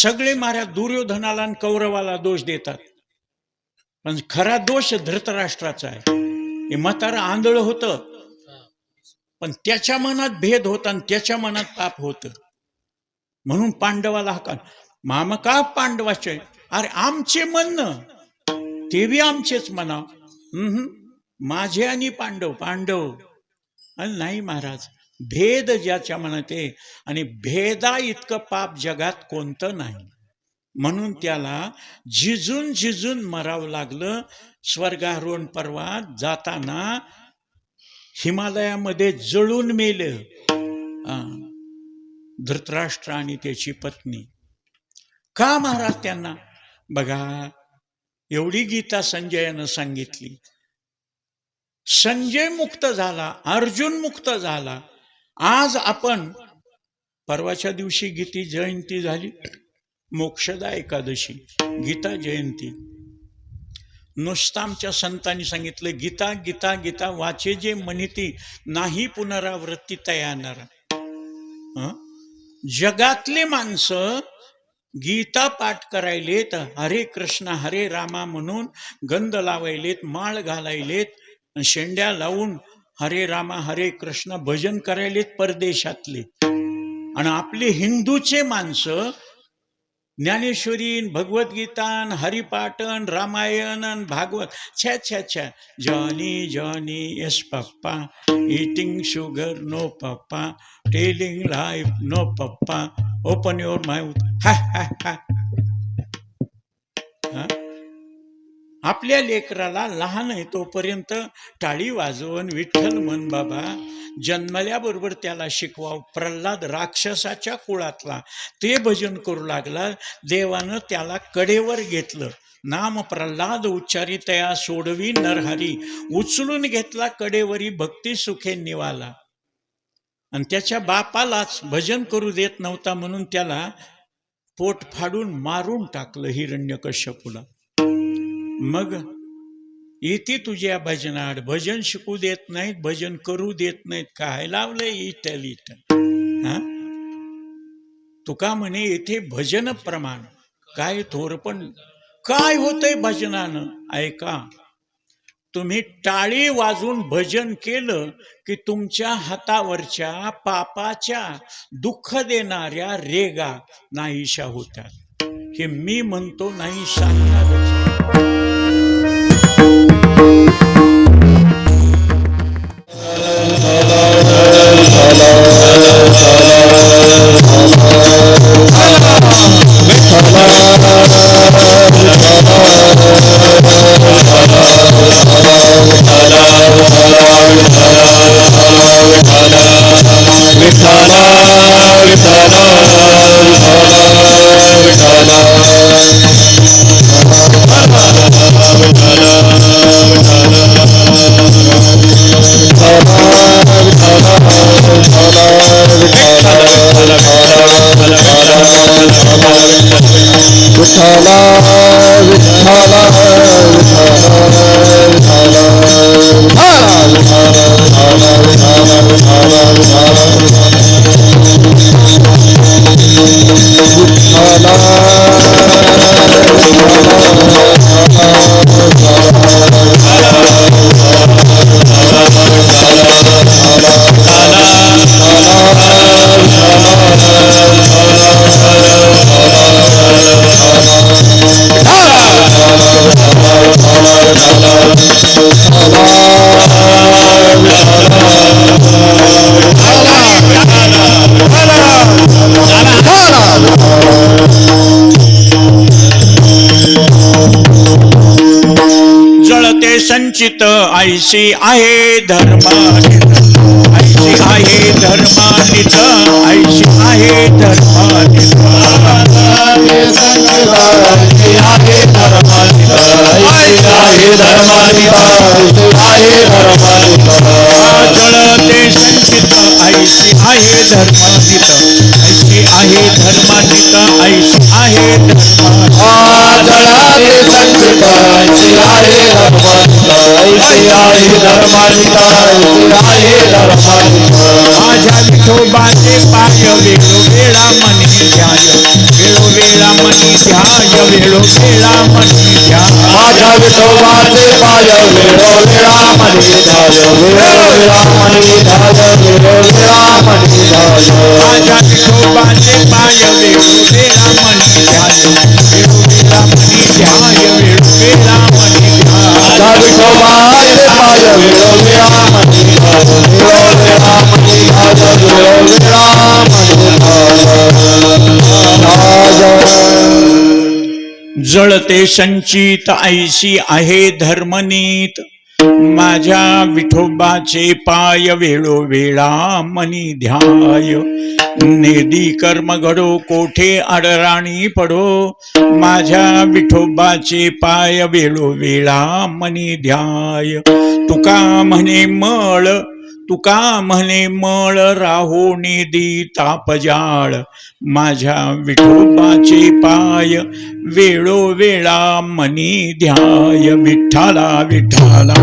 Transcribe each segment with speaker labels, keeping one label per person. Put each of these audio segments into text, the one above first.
Speaker 1: सगळे महाराज दुर्योधनाला आणि कौरवाला दोष देतात, पण खरा दोष धृतराष्ट्राचा आहे. हे म्हातारं आंधळ होतं, पण त्याच्या मनात भेद होता आणि त्याच्या मनात पाप होतं, म्हणून पांडवाला हाका. मामा का पांडवाचे? अरे आमचे म्हणणं ते बी आमचेच म्हणा. माझे आणि पांडव पांडव. आणि नाही महाराज, भेद ज्याच्या मनात आहे, आणि भेदा इतकं पाप जगात कोणतं नाही, म्हणून त्याला झिजून झिजून मरावं लागलं. स्वर्गारोहण पर्वात जाताना हिमालयामध्ये जळून मेलं धृतराष्ट्र आणि त्याची पत्नी. का महाराज? त्यांना बघा, एवढी गीता संजयानं सांगितली. संजय मुक्त झाला, अर्जुन मुक्त झाला. आज आपण परवाच्या दिवशी गीता जयंती झाली, मोक्षदा एकादशी, गीता जयंती. नुसतं आमच्या संतांनी सांगितलं, गीता गीता गीता वाचे जे म्हणती, नाही पुनरावृत्ती तयार. जगातले माणसं गीता पाठ करायलेत, हरे कृष्ण हरे रामा म्हणून गंध लावायलेत, माळ घालायलेत, शेंड्या लावून हरे रामा हरे कृष्ण भजन करायलेत परदेशातले. आणि आपले हिंदूचे माणसं ज्ञानेश्वरी, भगवद्गीता, हरिपाटन, रामायण, भागवत, छ्या छ्या छ्या. Johnny Johnny yes papa, eating sugar no पप्पा, टेलिंग लाईफ नो पप्पा, ओपन युअर माउथ. आपल्या लेकराला लहान आहे तोपर्यंत टाळी वाजवून विठ्ठल म्हण बाबा, जन्मल्याबरोबर त्याला शिकवाव. प्रल्हाद राक्षसाच्या कुळातला, ते भजन करू लागला. देवानं त्याला कडेवर घेतलं. नाम प्रल्हाद उच्चारी तया सोडवी नरहरी, उचलून घेतला कडेवरी, भक्ती सुखे निवाला. आणि त्याच्या बापालाच भजन करू देत नव्हता, म्हणून त्याला पोट फाडून मारून टाकलं हिरण्यकश्यपूला. मग येते तुझ्या भजनाड, भजन शिकू देत नाहीत, भजन करू देत नाहीत. काय लावलंय इटल इटल. तुका म्हणे येथे भजन प्रमाण काय थोर, पण काय होतंय भजनानं? ऐका, तुम्ही टाळी वाजून भजन केलं की तुमच्या हातावरच्या पापाच्या दुःख देणाऱ्या रेगा नाहीशा होतात. हे मी म्हणतो नाही, सांगणारच. जळते संचित ऐशी आहे धर्मानित, ऐशी आहे धर्मानित, ऐशी आहे धर्मानित. जळते संचित ऐशी आहे धर्मानित, ऐशी आहे धर्मानित, ऐशी आहे माझ्या विठोबाचे पाय वेळोवेळा मनी ध्यान, वेळोवेळा ध्याय वेळोवेळा मनी ध्याय
Speaker 2: माझ्या विठोबाचे पाय वेळोवेळा मनी ध्याय वेळोवेळा मनी ध्याय वेळोवेळा मनी ध्याय
Speaker 1: माझ्या विठोबाचे पाय वेळोवेळा मनी ध्याय वेळोवेळा मनी ध्याय वेळोवेळा मनी ध्याय
Speaker 2: माझ्या विठोबाचे पाय वेळोवेळा मनी ध्याय वेळोवेळा मनी ध्याय वेळोवेळा मनी ध्याय
Speaker 1: जळते संचित ऐशी आहे धर्मनीत माझ्या विठोबाचे पाय वेळोवेळा मनी ध्याय नेदी कर्म घडो कोठे अडराणी पडो माझ्या विठोबाचे पाय वेळोवेळा मनी ध्याय तुका म्हणे मळ राहो नेदी तापजाळ माझ्या विठोबाचे पाय वेळोवेळा मनी ध्याय विठ्ठला विठ्ठला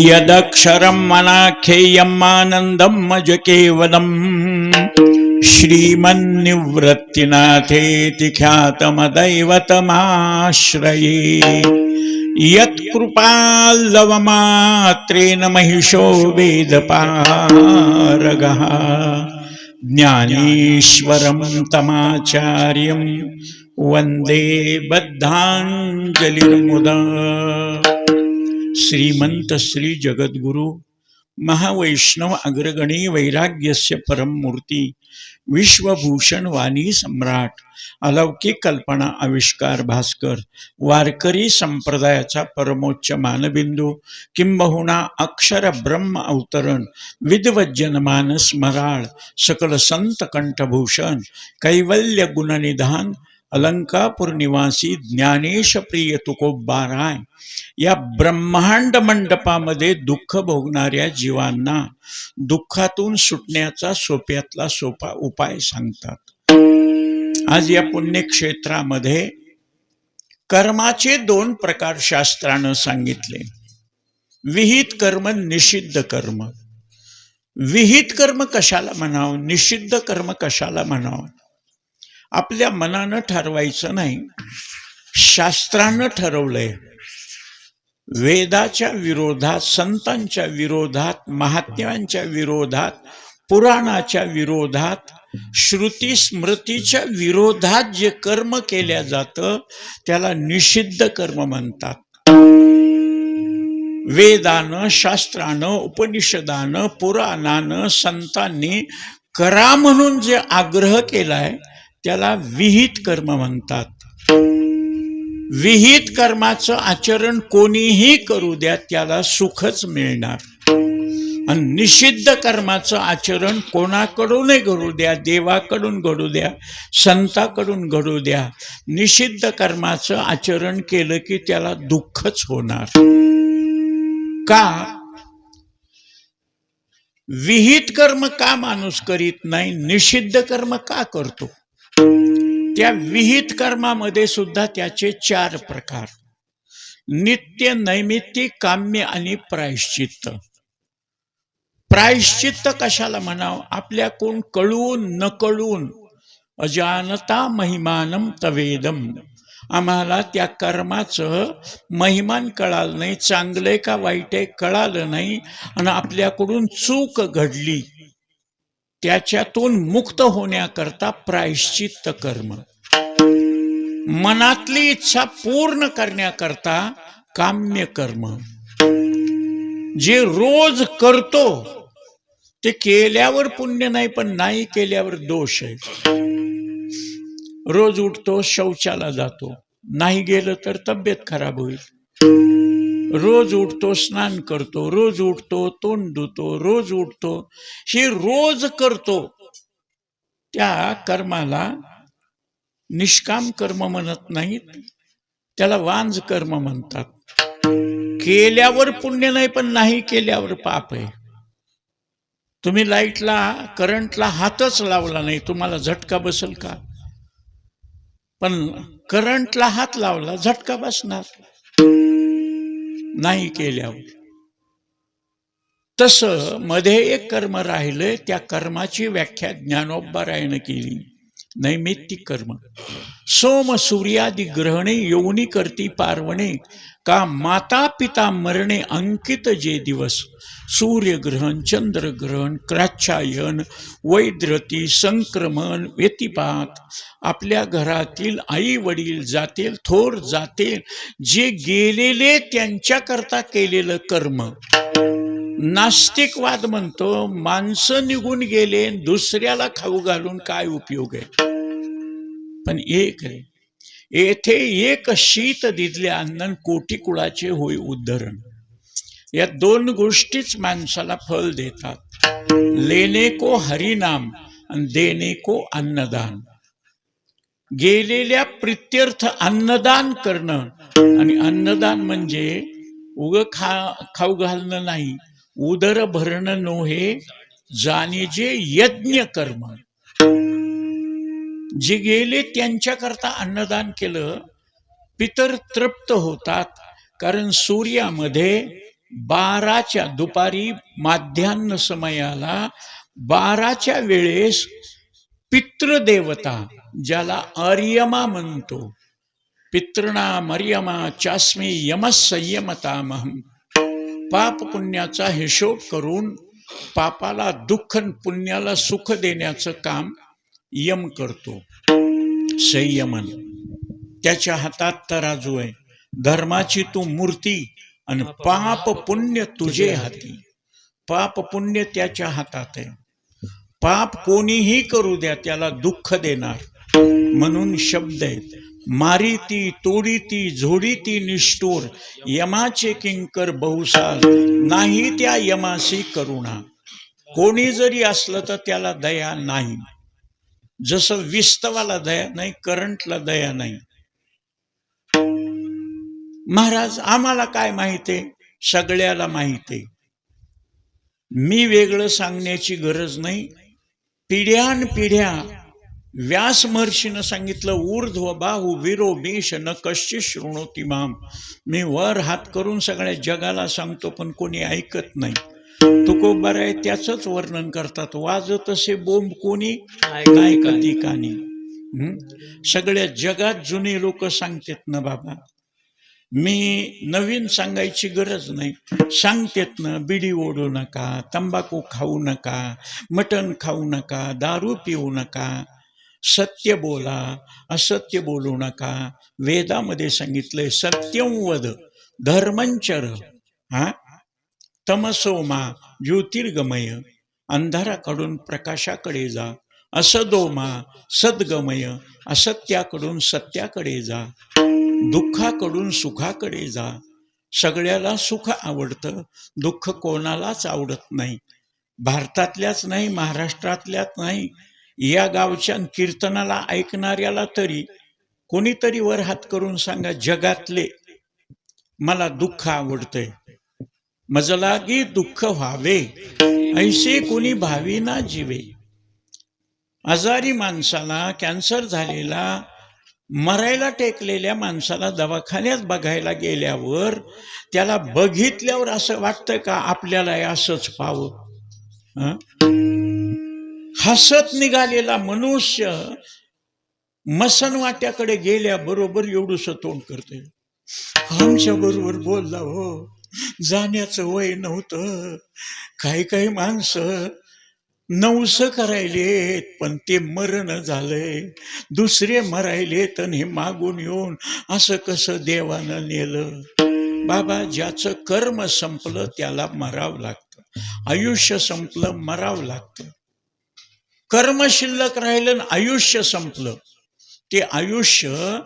Speaker 1: यदक्षरं मनाख्येयम् आनन्दम् अज केवलम् श्रीमन्निवृत्तिनाथेति ख्यातमदैवतमाश्रये यत्कृपाल्लवमात्रेण महिषो वेदपारगः ज्ञानेश्वरं तमाचार्यं वन्दे बद्धाञ्जलिर्मुदा। श्रीमंत श्री जगद्गुरु महावैष्णव अग्रगणी वैराग्यस्य परम मूर्ती विश्वभूषण वाणी सम्राट अलौकिक कल्पना आविष्कार भास्कर वारकरी संप्रदायाचा परमोच्च मानबिंदू किंबहुना अक्षर ब्रह्म अवतरण विद्वज्जन मानस मराळ सकल संत कंठभूषण कैवल्य गुणनिधान अलंकापूर निवासी ज्ञानेश प्रिय तुकोबाराय या ब्रह्मांड मंडपामध्ये दुःख भोगणाऱ्या जीवांना दुःखातून सुटण्याचा सोप्यातला सोपा उपाय सांगतात। आज या पुण्यक्षेत्रामध्ये कर्माचे 2 प्रकार शास्त्रानं सांगितले, विहित कर्म निषिद्ध कर्म। विहित कर्म कशाला म्हणावं, निषिद्ध कर्म कशाला म्हणावं, आपल्या मनानं ठरवायचं नाही, शास्त्रानं ठरवलंय। वेदाच्या विरोधात, संतांच्या विरोधात, महात्म्यांच्या विरोधात, पुराणाच्या विरोधात, श्रुती स्मृतीच्या विरोधात जे कर्म केल्या जातं त्याला निषिद्ध कर्म म्हणतात। वेदानं, शास्त्रानं, उपनिषदानं, पुराणानं, संतांनी करा म्हणून जे आग्रह केलाय त्याला विहित कर्म म्हणतात। विहित कर्माचं आचरण कोणीही करू द्या त्याला सुखच मिळणार, आणि निषिद्ध कर्माचं आचरण कोणाकडूनही घडू द्या, देवाकडून घडू द्या, संताकडून घडू द्या, निषिद्ध कर्माचं आचरण केलं की त्याला दुःखच होणार। का? विहित कर्म का माणूस करीत नाही, निषिद्ध कर्म का करतो? त्या विहित कर्मामध्ये सुद्धा त्याचे 4 प्रकार, नित्य, नैमित्तिक, काम्य आणि प्रायश्चित्त। प्रायश्चित्त कशाला म्हणावं, आपल्याकडून कळून न कळून अजानता महिमानम तवेदम, आम्हाला त्या कर्माचं महिमान कळालं नाही, चांगले का वाईट आहे कळालं नाही, आणि आपल्याकडून चूक घडली, त्याच्यातून मुक्त होण्याकरता प्रायश्चित्त कर्म। मनातली इच्छा पूर्ण करण्याकरता काम्य कर्म। जे रोज करतो ते केल्यावर पुण्य नाही, पण नाही केल्यावर दोष आहे. रोज उठतो, शौचाला जातो, नाही गेलं तर तब्येत खराब होईल. रोज उठतो, स्नान करतो, रोज उठतो, तोंड धुतो, रोज उठतो, हे रोज करतो, त्या कर्माला निष्काम कर्म म्हणत नाहीत, त्याला वांज कर्म म्हणतात. केल्यावर पुण्य नाही, पण नाही केल्यावर पाप आहे. तुम्ही लाईटला, करंटला हातच लावला नाही, तुम्हाला झटका बसेल का? पण करंटला हात लावला, झटका बसणार नाही केल्यावर. तसं मध्ये एक कर्म राहिलंय, त्या कर्माची व्याख्या ज्ञानोबारायानं केली. नैमित्तिक कर्म. सोम सूर्यादि ग्रहणे योनी करती पार्वणे, का माता पिता मरणे अंकित जे दिवस. सूर्यग्रहण, चंद्रग्रहण, क्राच्छायन, वैद्रती, संक्रमण, व्यतिपात, आपल्या घरातील आई वडील जातील, थोर जातील, जे गेलेले त्यांच्याकरता केलेलं कर्म. नास्तिकवाद म्हणतो माणसं निघून गेले, दुसऱ्याला खाऊ घालून काय उपयोग आहे. पण एक आहे, येथे एक शीत दिदले अन्न कोटी कुळाचे होय उद्धरण. या दोन गोष्टीच माणसाला फल देतात. लेने को हरिनाम आणि देने को अन्नदान. गेलेल्या प्रित्यर्थ अन्नदान करणं, आणि अन्नदान म्हणजे उग खाऊ घालणं नाही, उदर भरणं नोहे जाणे जे यज्ञ कर्म. जे गेले त्यांच्याकरता अन्नदान केलं, पितर तृप्त होतात. कारण सूर्यामध्ये 12च्या दुपारी माध्यान्ह समयाला 12च्या वेळेस पितृदेवता, ज्याला अर्यमा म्हणतो, पितृणाम अर्यमा चास्मी यमः संयमतामहं, पाप पुण्याचा हिशोब करून पापाला दुःख, पुण्याला सुख देण्याचं काम यम करतो. संयमन. त्याच्या हातात तराजू आहे. धर्माची तू मूर्ती आणि पाप पुण्य तुझे हाती. पाप पुण्य त्याच्या हातात आहे. पाप कोणीही करू द्या, त्याला दुःख देणार. म्हणून शब्द आहेत, मारीती तोडीती झोडीती निष्ठूर, यमाचे किंकर बहुसाल, नाही त्या यमासी करुणा. कोणी जरी असलं तर त्याला दया नाही. जसं विस्तवाला दया नाही, करंटला दया नाही. महाराज आम्हाला काय माहिती आहे? सगळ्याला माहिती आहे. मी वेगळं सांगण्याची गरज नाही. पिढ्यानपिढ्या व्यास महर्षीनं सांगितलं, ऊर्ध्व बाहू विरो मेष न कश्चित् शृणोति माम. मी वर हात करून सगळ्या जगाला सांगतो, पण कोणी ऐकत नाही. तुकोबार आहे त्याचंच वर्णन करतात, वाजत असे बोंब कोणी नाही कधी कानी. सगळ्या जगात जुने लोक सांगतात ना बाबा, मी नवीन सांगायची गरज नाही. सांगतेत ना, बिडी ओढू नका, तंबाखू खाऊ नका, मटण खाऊ नका, दारू पिऊ नका, सत्य बोला, असत्य बोलू नका. वेदामध्ये सांगितलंय सत्यं वद धर्मंचर, तमसोमा ज्योतिर्गमय, अंधाराकडून प्रकाशाकडे जा. असदोमा सद्गमय, असत्याकडून सत्याकडे जा. दुःखाकडून सुखाकडे जा. सगळ्याला सुख आवडतं, दुःख कोणालाच आवडत नाही. भारतातल्याच नाही, महाराष्ट्रातल्याच नाही, या गावच्या कीर्तनाला ऐकणाऱ्याला तरी कोणीतरी वर हात करून सांगा, जगातले मला दुःख आवडतंय, मजलागी दुःख व्हावे, ऐसे कोणी भावी ना जीवे. आजारी माणसाला, कॅन्सर झालेला, मरायला टेकलेल्या माणसाला दवाखान्यात बघायला गेल्यावर त्याला बघितल्यावर असं वाटतं का आपल्याला असंच पाहावं? हसत निघालेला मनुष्य मसनवाट्याकडे गेल्याबरोबर एवढंसं तोंड करते, आमच्या बरोबर बोलला हो, जाण्याचं वय नव्हतं. काही काही माणसं नवस करायलेत, पण ते मरण झालंय, दुसरे मरायलेत आणि हे मागून येऊन असं कसं देवानं नेलं. बाबा, ज्याचं कर्म संपलं त्याला मरावं लागतं. आयुष्य संपलं, मरावं लागतं. कर्म शिल्लक राहिलं आणि आयुष्य संपलं, ते आयुष्य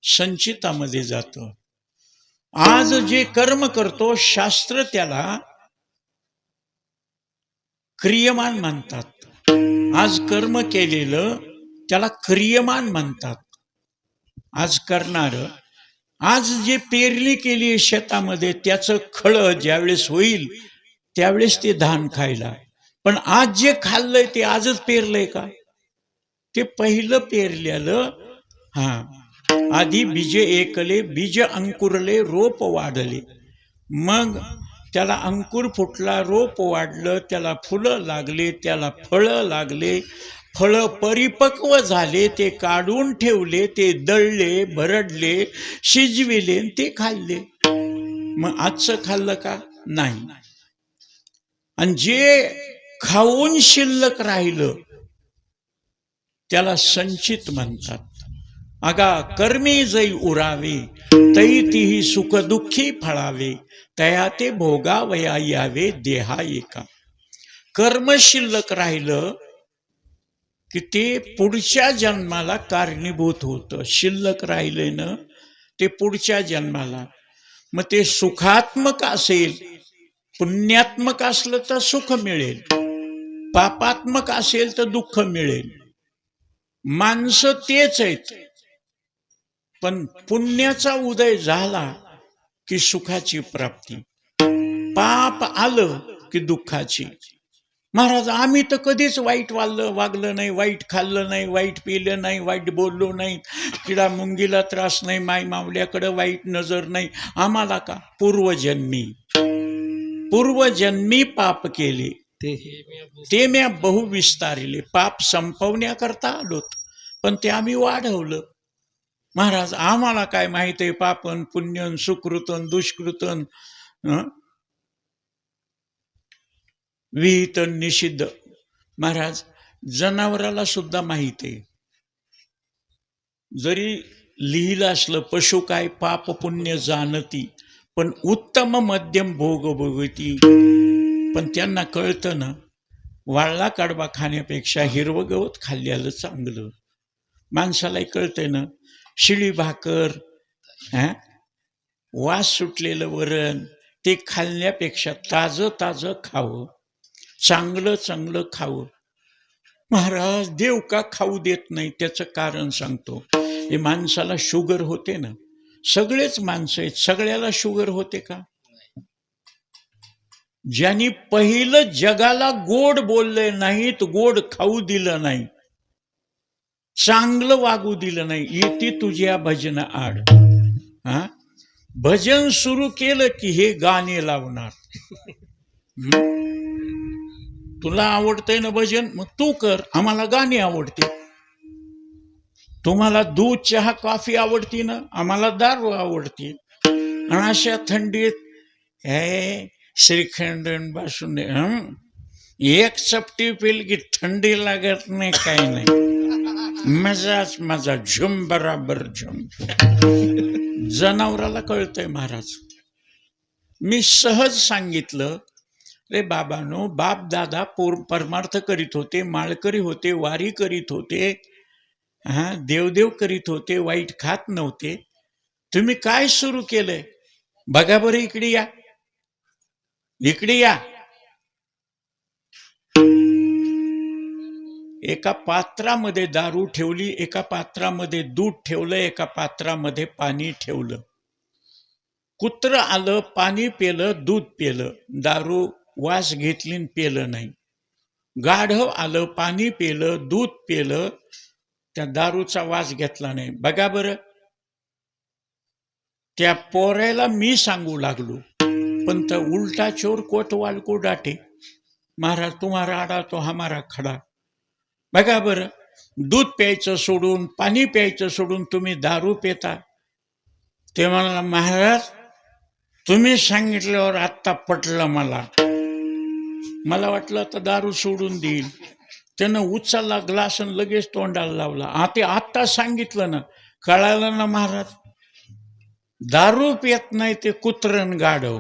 Speaker 1: संचितामध्ये जातं. आज जे कर्म करतो, शास्त्र त्याला क्रियमान म्हणतात. आज कर्म केलेलं त्याला क्रियमान म्हणतात. आज करणार, आज जे पेरणी केली शेतामध्ये त्याचं खळं ज्यावेळेस होईल त्यावेळेस ते धान खायला. पण आज जे खाल्लंय ते आजच पेरलंय का? ते पहिलं पेरलेलं. आधी बीजे एकले, बीज अंकुरले, रोप वाढले, मग त्याला अंकुर फुटला, रोप वाढलं, त्याला फुलं लागले, त्याला फळं लागले, फळं परिपक्व झाले, ते काढून ठेवले, ते दळले, भरडले, शिजविले, ते खाल्ले. मग आजचं खाल्लं का? नाही. आणि जे खाऊन शिल्लक राहिलं त्याला संचित म्हणतात. अगा कर्मी जै उरावे, तै तिही सुख दुःखी फळावे, तया ते भोगावया यावे देहा एका. कर्म शिल्लक राहिलं की ते पुढच्या जन्माला कारणीभूत होतं. शिल्लक राहिले ना ते पुढच्या जन्माला. मग ते सुखात्मक असेल, पुण्यात्मक असलं तर सुख मिळेल, पापात्मक असेल तर दुःख मिळेल. माणसं तेच आहेत, पण पुण्याचा उदय झाला की सुखाची प्राप्ती, पाप आलं की दुःखाची. महाराज आम्ही तर कधीच वाईट वागलं नाही, वाईट खाल्लं नाही, वाईट पिलं नाही, वाईट बोललो नाही, किडा मुंगीला त्रास नाही, माय मावल्याकडे वाईट नजर नाही. आम्हाला का? पूर्वजन्मी पाप केले, ते म्या बहुविस्तारिले. पाप संपवण्याकरता आलोत, पण ते आम्ही वाढवलं. महाराज आम्हाला काय माहित आहे पापन पुण्यन सुकृतन दुष्कृतन विहित निषिद्ध. महाराज जनावराला सुद्धा माहित आहे. जरी लिहिलं असलं पशु काय पाप पुण्य जाणती, पण उत्तम मध्यम भोग भोगती. पण त्यांना कळतं ना, वाळला कडबा खाण्यापेक्षा हिरवं गवत खाल्ल्याला चांगलं. माणसालाही कळतंय ना, शिळी भाकर, वास सुटलेलं वरण, ते खाल्ल्यापेक्षा ताजं ताजं खावं, चांगलं चांगलं खावं. महाराज देव का खाऊ देत नाही त्याचं कारण सांगतो. हे माणसाला शुगर होते ना, सगळेच माणसं आहेत, सगळ्याला शुगर होते का? ज्यांनी पहिलं जगाला गोड बोलले नाहीत, गोड खाऊ दिलं नाही, चांगलं वागू दिलं नाही, येते तुझ्या भजन आड. भजन सुरू केलं की हे गाणे लावणार. तुला आवडतंय ना भजन, मग तू कर, आम्हाला गाणी आवडते. तुम्हाला दूध चहा कॉफी आवडती ना, आम्हाला दारू आवडते. आणि अशा थंडीत श्रीखंड बासुंदी एक चपटी पेल की थंडी लागत नाही, काही नाही, मजाच मजा, झुम बराबर झुम. जनावराला कळतंय महाराज. मी सहज सांगितलं, रे बाबानो, बाप दादा परमार्थ करीत होते, माळकरी होते, वारी करीत होते, देवदेव करीत होते, वाईट खात नव्हते. तुम्ही काय सुरू केलंय? बघा बरं, इकडे या, इकडे या. एका पात्रामध्ये दारू ठेवली, एका पात्रामध्ये दूध ठेवलं, एका पात्रामध्ये पाणी ठेवलं. कुत्र आलं, पाणी पेलं, दूध पेलं, दारू वास घेतली पेलं नाही. गाढव आलं, पाणी पेलं, दूध पेलं, त्या दारूचा वास घेतला नाही. बघा बरं, त्या पोरायला मी सांगू लागलो, पण तर उलटा चोर कोतवाल को डाटे. महाराज तुम्हारा आडा तो हमारा खडा. बघा बरं, दूध प्यायचं सोडून, पाणी प्यायचं सोडून तुम्ही दारू पेता. ते म्हणाला, महाराज तुम्ही सांगितल्यावर आत्ता पटलं मला वाटलं तर दारू सोडून देईल. त्यानं उचलला ग्लास आणि लगेच तोंडाला लावला. ते आत्ता सांगितलं ना, कळालं ना महाराज. दारू पित नाही ते कुत्रन गाढव.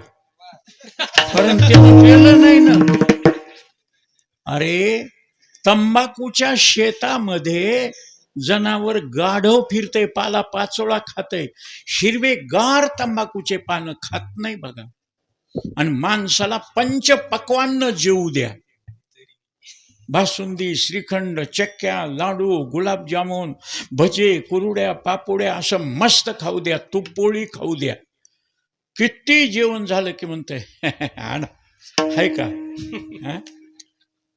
Speaker 1: परंतु त्यानं केलं नाही ना. अरे तंबाखूच्या शेतामध्ये जनावर गाढव फिरते, पाला पाचोळा खाते, हिरवे गार तंबाखूचे पानं खात नाही बघा. आणि माणसाला पंचपक्वान्न जेवू द्या, बासुंदी, श्रीखंड, चक्क्या, लाडू, गुलाबजामुन, भजे, कुरुड्या, पापुड्या असं मस्त खाऊ द्या, तुपपोळी खाऊ द्या. किती जेवण झालं की म्हणते आहे का?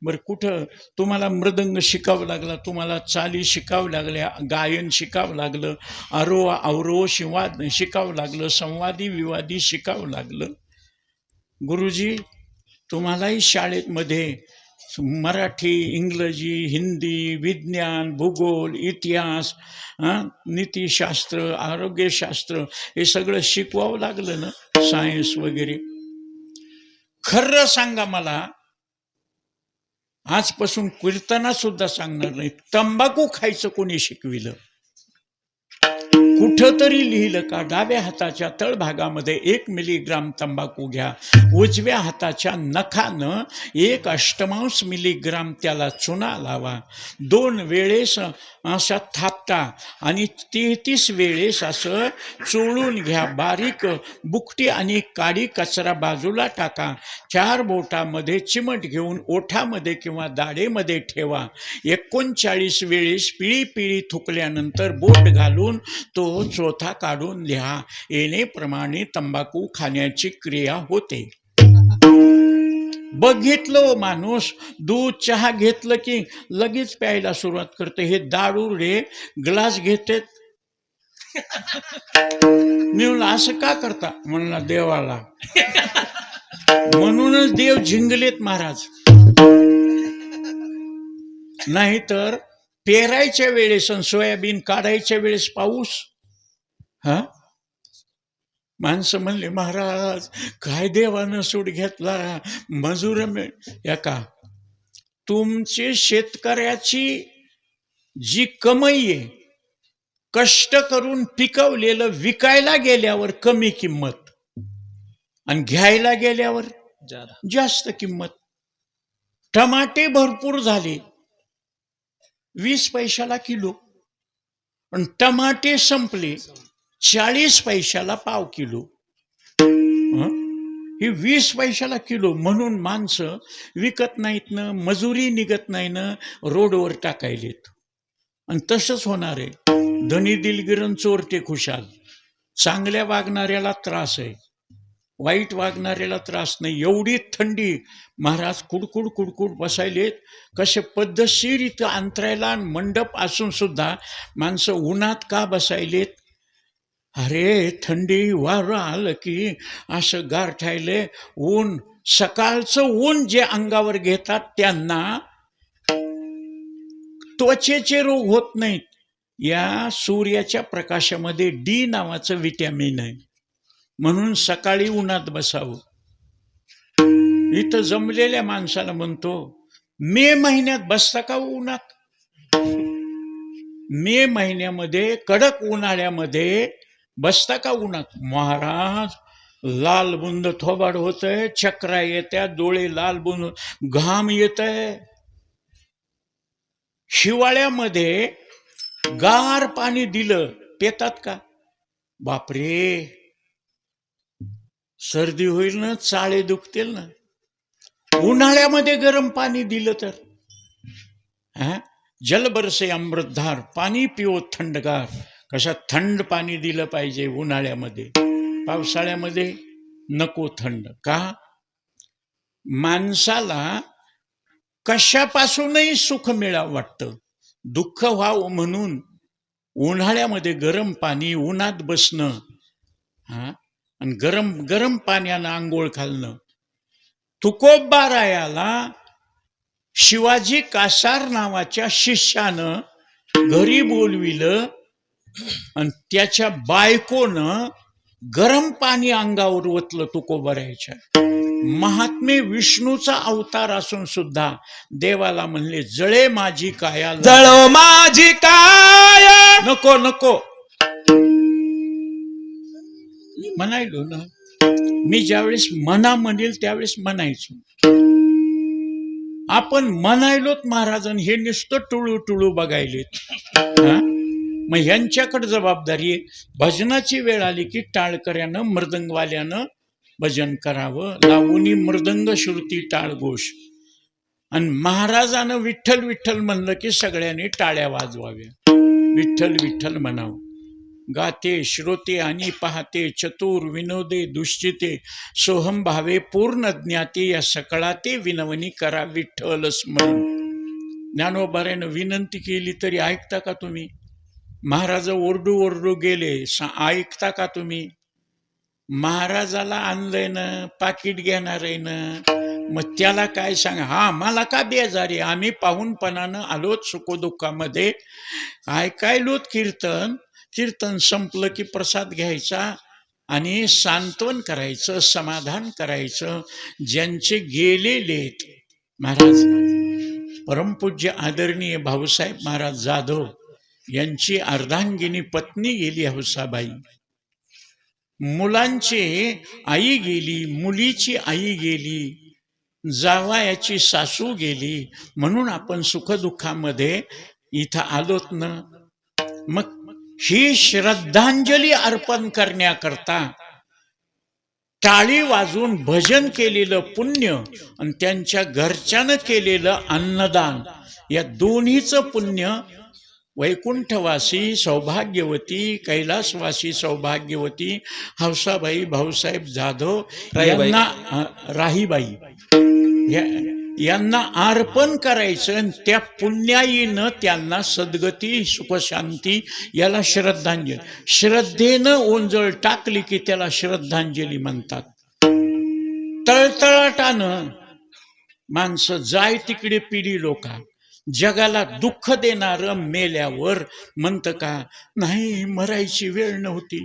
Speaker 1: बरं कुठं तुम्हाला मृदंग शिकावं लागला, तुम्हाला चाली शिकावं लागल्या, गायन शिकावं लागलं, अवरोह शिकावं लागलं, संवादी विवादी शिकावं लागलं. गुरुजी तुम्हालाही शाळेमध्ये मराठी, इंग्रजी, हिंदी, विज्ञान, भूगोल, इतिहास, नीतिशास्त्र, आरोग्यशास्त्र हे सगळं शिकवावं लागलं ना, सायन्स वगैरे. खरं सांगा मला, आजपासून कीर्तना सुद्धा सांगणार नाही, तंबाखू खायचं कोणी शिकविलं? कुठंतरी लिहिलं का डाव्या हाताच्या तळभागामध्ये 1 मिलीग्राम तंबाखू घ्या, उजव्या हाताच्या नखानं 1/8 मिलीग्राम त्याला चुना लावा, 2 वेळेस असा थापटा आणि 33 वेळेस असं चोळून घ्या, बारीक बुकटी आणि काडी कचरा बाजूला टाका, 4 बोटामध्ये चिमट घेऊन ओठामध्ये किंवा दाढेमध्ये ठेवा, 39 वेळेस पिळी पिळी थुकल्यानंतर बोट घालून तो चोथा काढून लिहा. येणेप्रमाणे तंबाखू खाण्याची क्रिया होते. बघितलं माणूस दूध चहा घेतलं की लगेच प्यायला सुरुवात करते. हे दारू रे ग्लास घेते. मी म्हणलं असं का करता? म्हणला देवाला. म्हणूनच देव झिंगलेत महाराज. नाहीतर पेरायच्या वेळेस सोयाबीन काढायच्या वेळेस पाऊस. माणसं म्हणले महाराज काय देवानं सूट घेतला, मजूर या का? तुमचे शेतकऱ्याची जी कमाई आहे, कष्ट करून पिकवलेलं विकायला गेल्यावर कमी किंमत आणि घ्यायला गेल्यावर जास्त किंमत. टमाटे भरपूर झाले, 20 पैशाला किलो, पण टमाटे संपले 40 पैशाला पाव किलो. ही 20 पैशाला किलो. म्हणून माणसं विकत नाहीत ना, मजुरी निघत नाही ना, रोडवर टाकायलेत. आणि तसंच होणार आहे. धनी दिलगिरन चोरटे खुशाल. चांगल्या वागणाऱ्याला त्रास आहे, वाईट वागणाऱ्याला त्रास नाही. एवढी थंडी महाराज कुडकुड कुडकुड बसायलेत. कसे पद्धतशीर इथं अंतरायला मंडप असून सुद्धा माणसं उन्हात का बसायलेत? अरे थंडी वारं आलं की असं गारठायले. ऊन सकाळचं ऊन जे अंगावर घेतात त्यांना त्वचेचे रोग होत नाहीत. या सूर्याच्या प्रकाशामध्ये डी नावाचं विटॅमिन आहे, म्हणून सकाळी उन्हात बसावं. इथं जमलेल्या माणसाला म्हणतो मे महिन्यात बसता का उन्हात? मे महिन्यामध्ये कडक उन्हाळ्यामध्ये बसता का उन्हात? महाराज लाल बुंद थोबाड होतंय, चक्रा येत्या, डोळे लाल बुंद, घाम येतंय. हिवाळ्यामध्ये गार पाणी दिलं पेतात का? बापरे सर्दी होईल ना, चाळे दुखतील ना. उन्हाळ्यामध्ये गरम पाणी दिलं तर जल बरसे अमृतधार, पाणी पिओ थंडगार. कशा थंड पाणी दिलं पाहिजे उन्हाळ्यामध्ये, पावसाळ्यामध्ये नको थंड. का? माणसाला कशापासूनही सुख मिळावं वाटतं, दुःख व्हावं म्हणून उन्हाळ्यामध्ये गरम पाणी, उन्हात बसणं, आणि गरम गरम पाण्यानं आंघोळ घालणं. तुकोबारायाला शिवाजी कासार नावाच्या शिष्यानं घरी बोलविलं आणि त्याच्या बायकोनं गरम पाणी अंगावर ओतलं तुकोबारायाच्या. महात्मे विष्णूचा अवतार असून सुद्धा देवाला म्हणले जळे माझी काया,
Speaker 2: जळो माझी काया.
Speaker 1: नको नको म्हणायलो ना. मी ज्यावेळेस मना म्हणेल त्यावेळेस म्हणायचो. आपण म्हणायलोत महाराजांनी हे नुसतं टुळू टुळू बघायलेत. मग ह्यांच्याकडे जबाबदारी आहे. भजनाची वेळ आली की टाळकऱ्यानं मृदंगवाल्यानं भजन करावं, लावूनी मृदंग श्रुती टाळ घोष. आणि महाराजानं विठ्ठल विठ्ठल म्हणलं की सगळ्यांनी टाळ्या वाजवाव्या, विठ्ठल विठ्ठल म्हणावं. गाते श्रोते आणि पाहते, चतुर विनोदे दुश्चिते, सोहम भावे पूर्ण ज्ञाते, या सकळाते विनवणी करा विठ्ठल स्मरण. ज्ञानोबाऱ्यानं विनंती केली तरी ऐकता का तुम्ही? महाराज ओरडू ओरडू गेले, ऐकता का तुम्ही? महाराजाला आणलंय ना, पाकिट घेणार आहे ना, मग त्याला काय सांगा? हा मला का बेजारी, आम्ही पाहुणपणानं आलोत सुखदुःखामध्ये, ऐकायलोत कीर्तन. कीर्तन संपलं की प्रसाद घ्यायचा आणि सांत्वन करायचं, समाधान करायचं. ज्यांचे गेलेलेत महाराज परमपूज्य आदरणीय भाऊसाहेब महाराज जाधव यांची अर्धांगिनी पत्नी गेली हौसाबाई, मुलांची आई गेली, मुलीची आई गेली, जावयाची सासू गेली. म्हणून आपण सुखदुःखामध्ये इथं आलोत ना. मग ही श्रद्धांजली अर्पण करण्याकरता टाळी वाजून भजन केलेलं पुण्य आणि त्यांच्या घरच्यानं केलेलं अन्नदान, या दोन्हीचं पुण्य वैकुंठवासी सौभाग्यवती, कैलासवासी सौभाग्यवती हौसाबाई भाऊसाहेब जाधव यांना, राहीबाई यांना अर्पण करायचं. आणि त्या पुण्याईनं त्यांना सद्गती सुखशांती, याला श्रद्धांजली. श्रद्धेनं ओंजळ टाकली की त्याला श्रद्धांजली म्हणतात. तळतळाटानं माणसं जाय तिकडे पिढी लोका, जगाला दुःख देणारं मेल्यावर म्हणतं का नाही, मरायची वेळ नव्हती.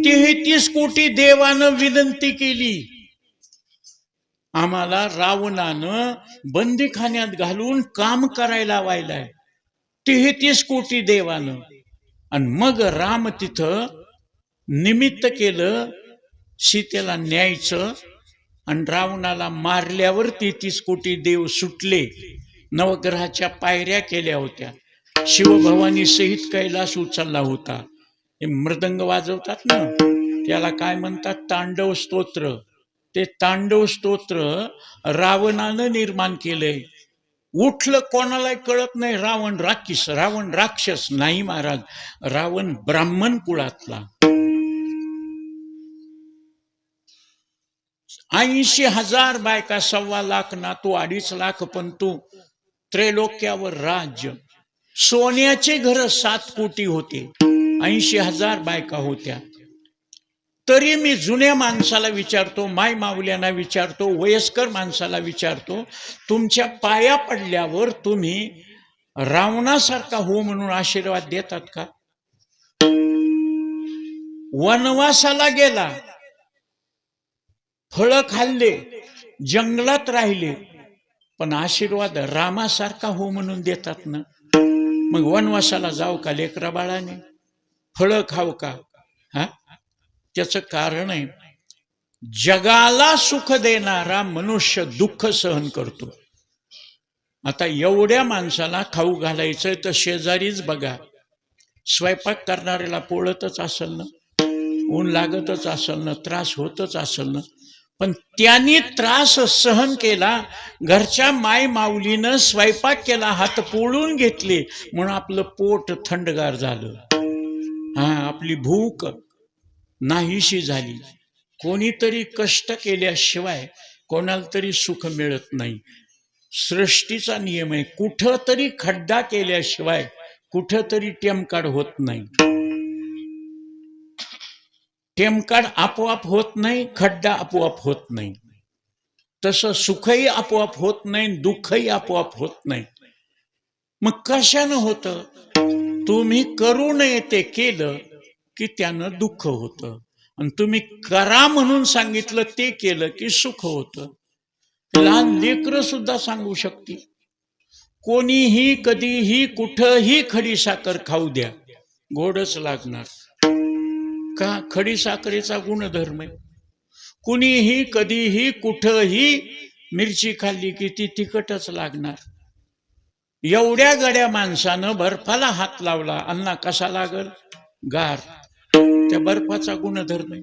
Speaker 1: 33 कोटी देवानं विनंती केली, आम्हाला रावणानं बंदीखान्यात घालून काम करायला वायलाय, 33 कोटी देवानं. आणि मग राम तिथं निमित्त केलं सीतेला न्यायचं. आणि रावणाला मारल्यावर 33 कोटी देव सुटले. नवग्रहाच्या पायऱ्या केल्या होत्या. शिवभवानी सहित कैलास उचलला होता. हे मृदंग वाजवतात ना, त्याला काय म्हणतात? तांडव स्तोत्र. ते तांडव स्तोत्र रावणानं निर्माण केलंय. उठलं कोणाला कळत नाही. रावण राक्षस नाही महाराज, रावण ब्राह्मण कुळातला. 80,000 बायका, 1.25 लाख नातू, 2.5 लाख पंतू, त्रैलोक्यावर राज्य. सोन्याचे घर 7 कोटी होते, 80,000 बायका होत्या. तरी मी जुन्या माणसाला विचारतो, माय माऊल्यांना विचारतो, वयस्कर माणसाला विचारतो, तुमच्या पाया पडल्यावर तुम्ही रावणासारखा हो म्हणून आशीर्वाद देतात का? वनवासाला गेला, फळं खाल्ले, जंगलात राहिले, पण आशीर्वाद रामासारखा हो म्हणून देतात ना. मग वनवासाला जाऊ का लेकरा बाळाने? फळं खाऊ का? त्याचं कारण आहे, जगाला सुख देणारा मनुष्य दुःख सहन करतो. आता एवढ्या माणसाला खाऊ घालायचं तर शेजारीच बघा, स्वयंपाक करणाऱ्याला पोळतच असेल ना, ऊन लागतच असेल ना, त्रास होतच असेल ना. पण त्यांनी त्रास सहन केला. घरच्या माय माऊलीनं स्वयंपाक केला, हात पोळून घेतले, म्हणून आपलं पोट थंडगार झालं. आपली भूक नाहीशी झाली. कोणीतरी कष्ट केल्याशिवाय कोणाला तरी सुख मिळत नाही. सृष्टीचा नियम आहे, कुठं तरी खड्डा केल्याशिवाय कुठं तरी टेमकाड होत नाही. टेमकाड आपोआप होत नाही, खड्डा आपोआप होत नाही. तसं सुखही आपोआप होत नाही, दुःखही आपोआप होत नाही. मग कशानं होतं? तुम्ही करू नये ते केलं की त्यानं दुःख होतं, आणि तुम्ही करा म्हणून सांगितलं ते केलं की सुख होतं. लहान लेकरं सुद्धा सांगू शकतील, कोणीही कधीही कुठंही खडी साखर खाऊ द्या, गोडच लागणार. का? खडी साखरेचा गुणधर्म आहे. कुणीही कधीही कुठंही मिरची खाल्ली की ती तिखटच लागणार. एवढ्या गड्या माणसानं बर्फाला हात लावला, अण्णा कसा लागल? गार. त्या बर्फाचा गुणधर्म आहे.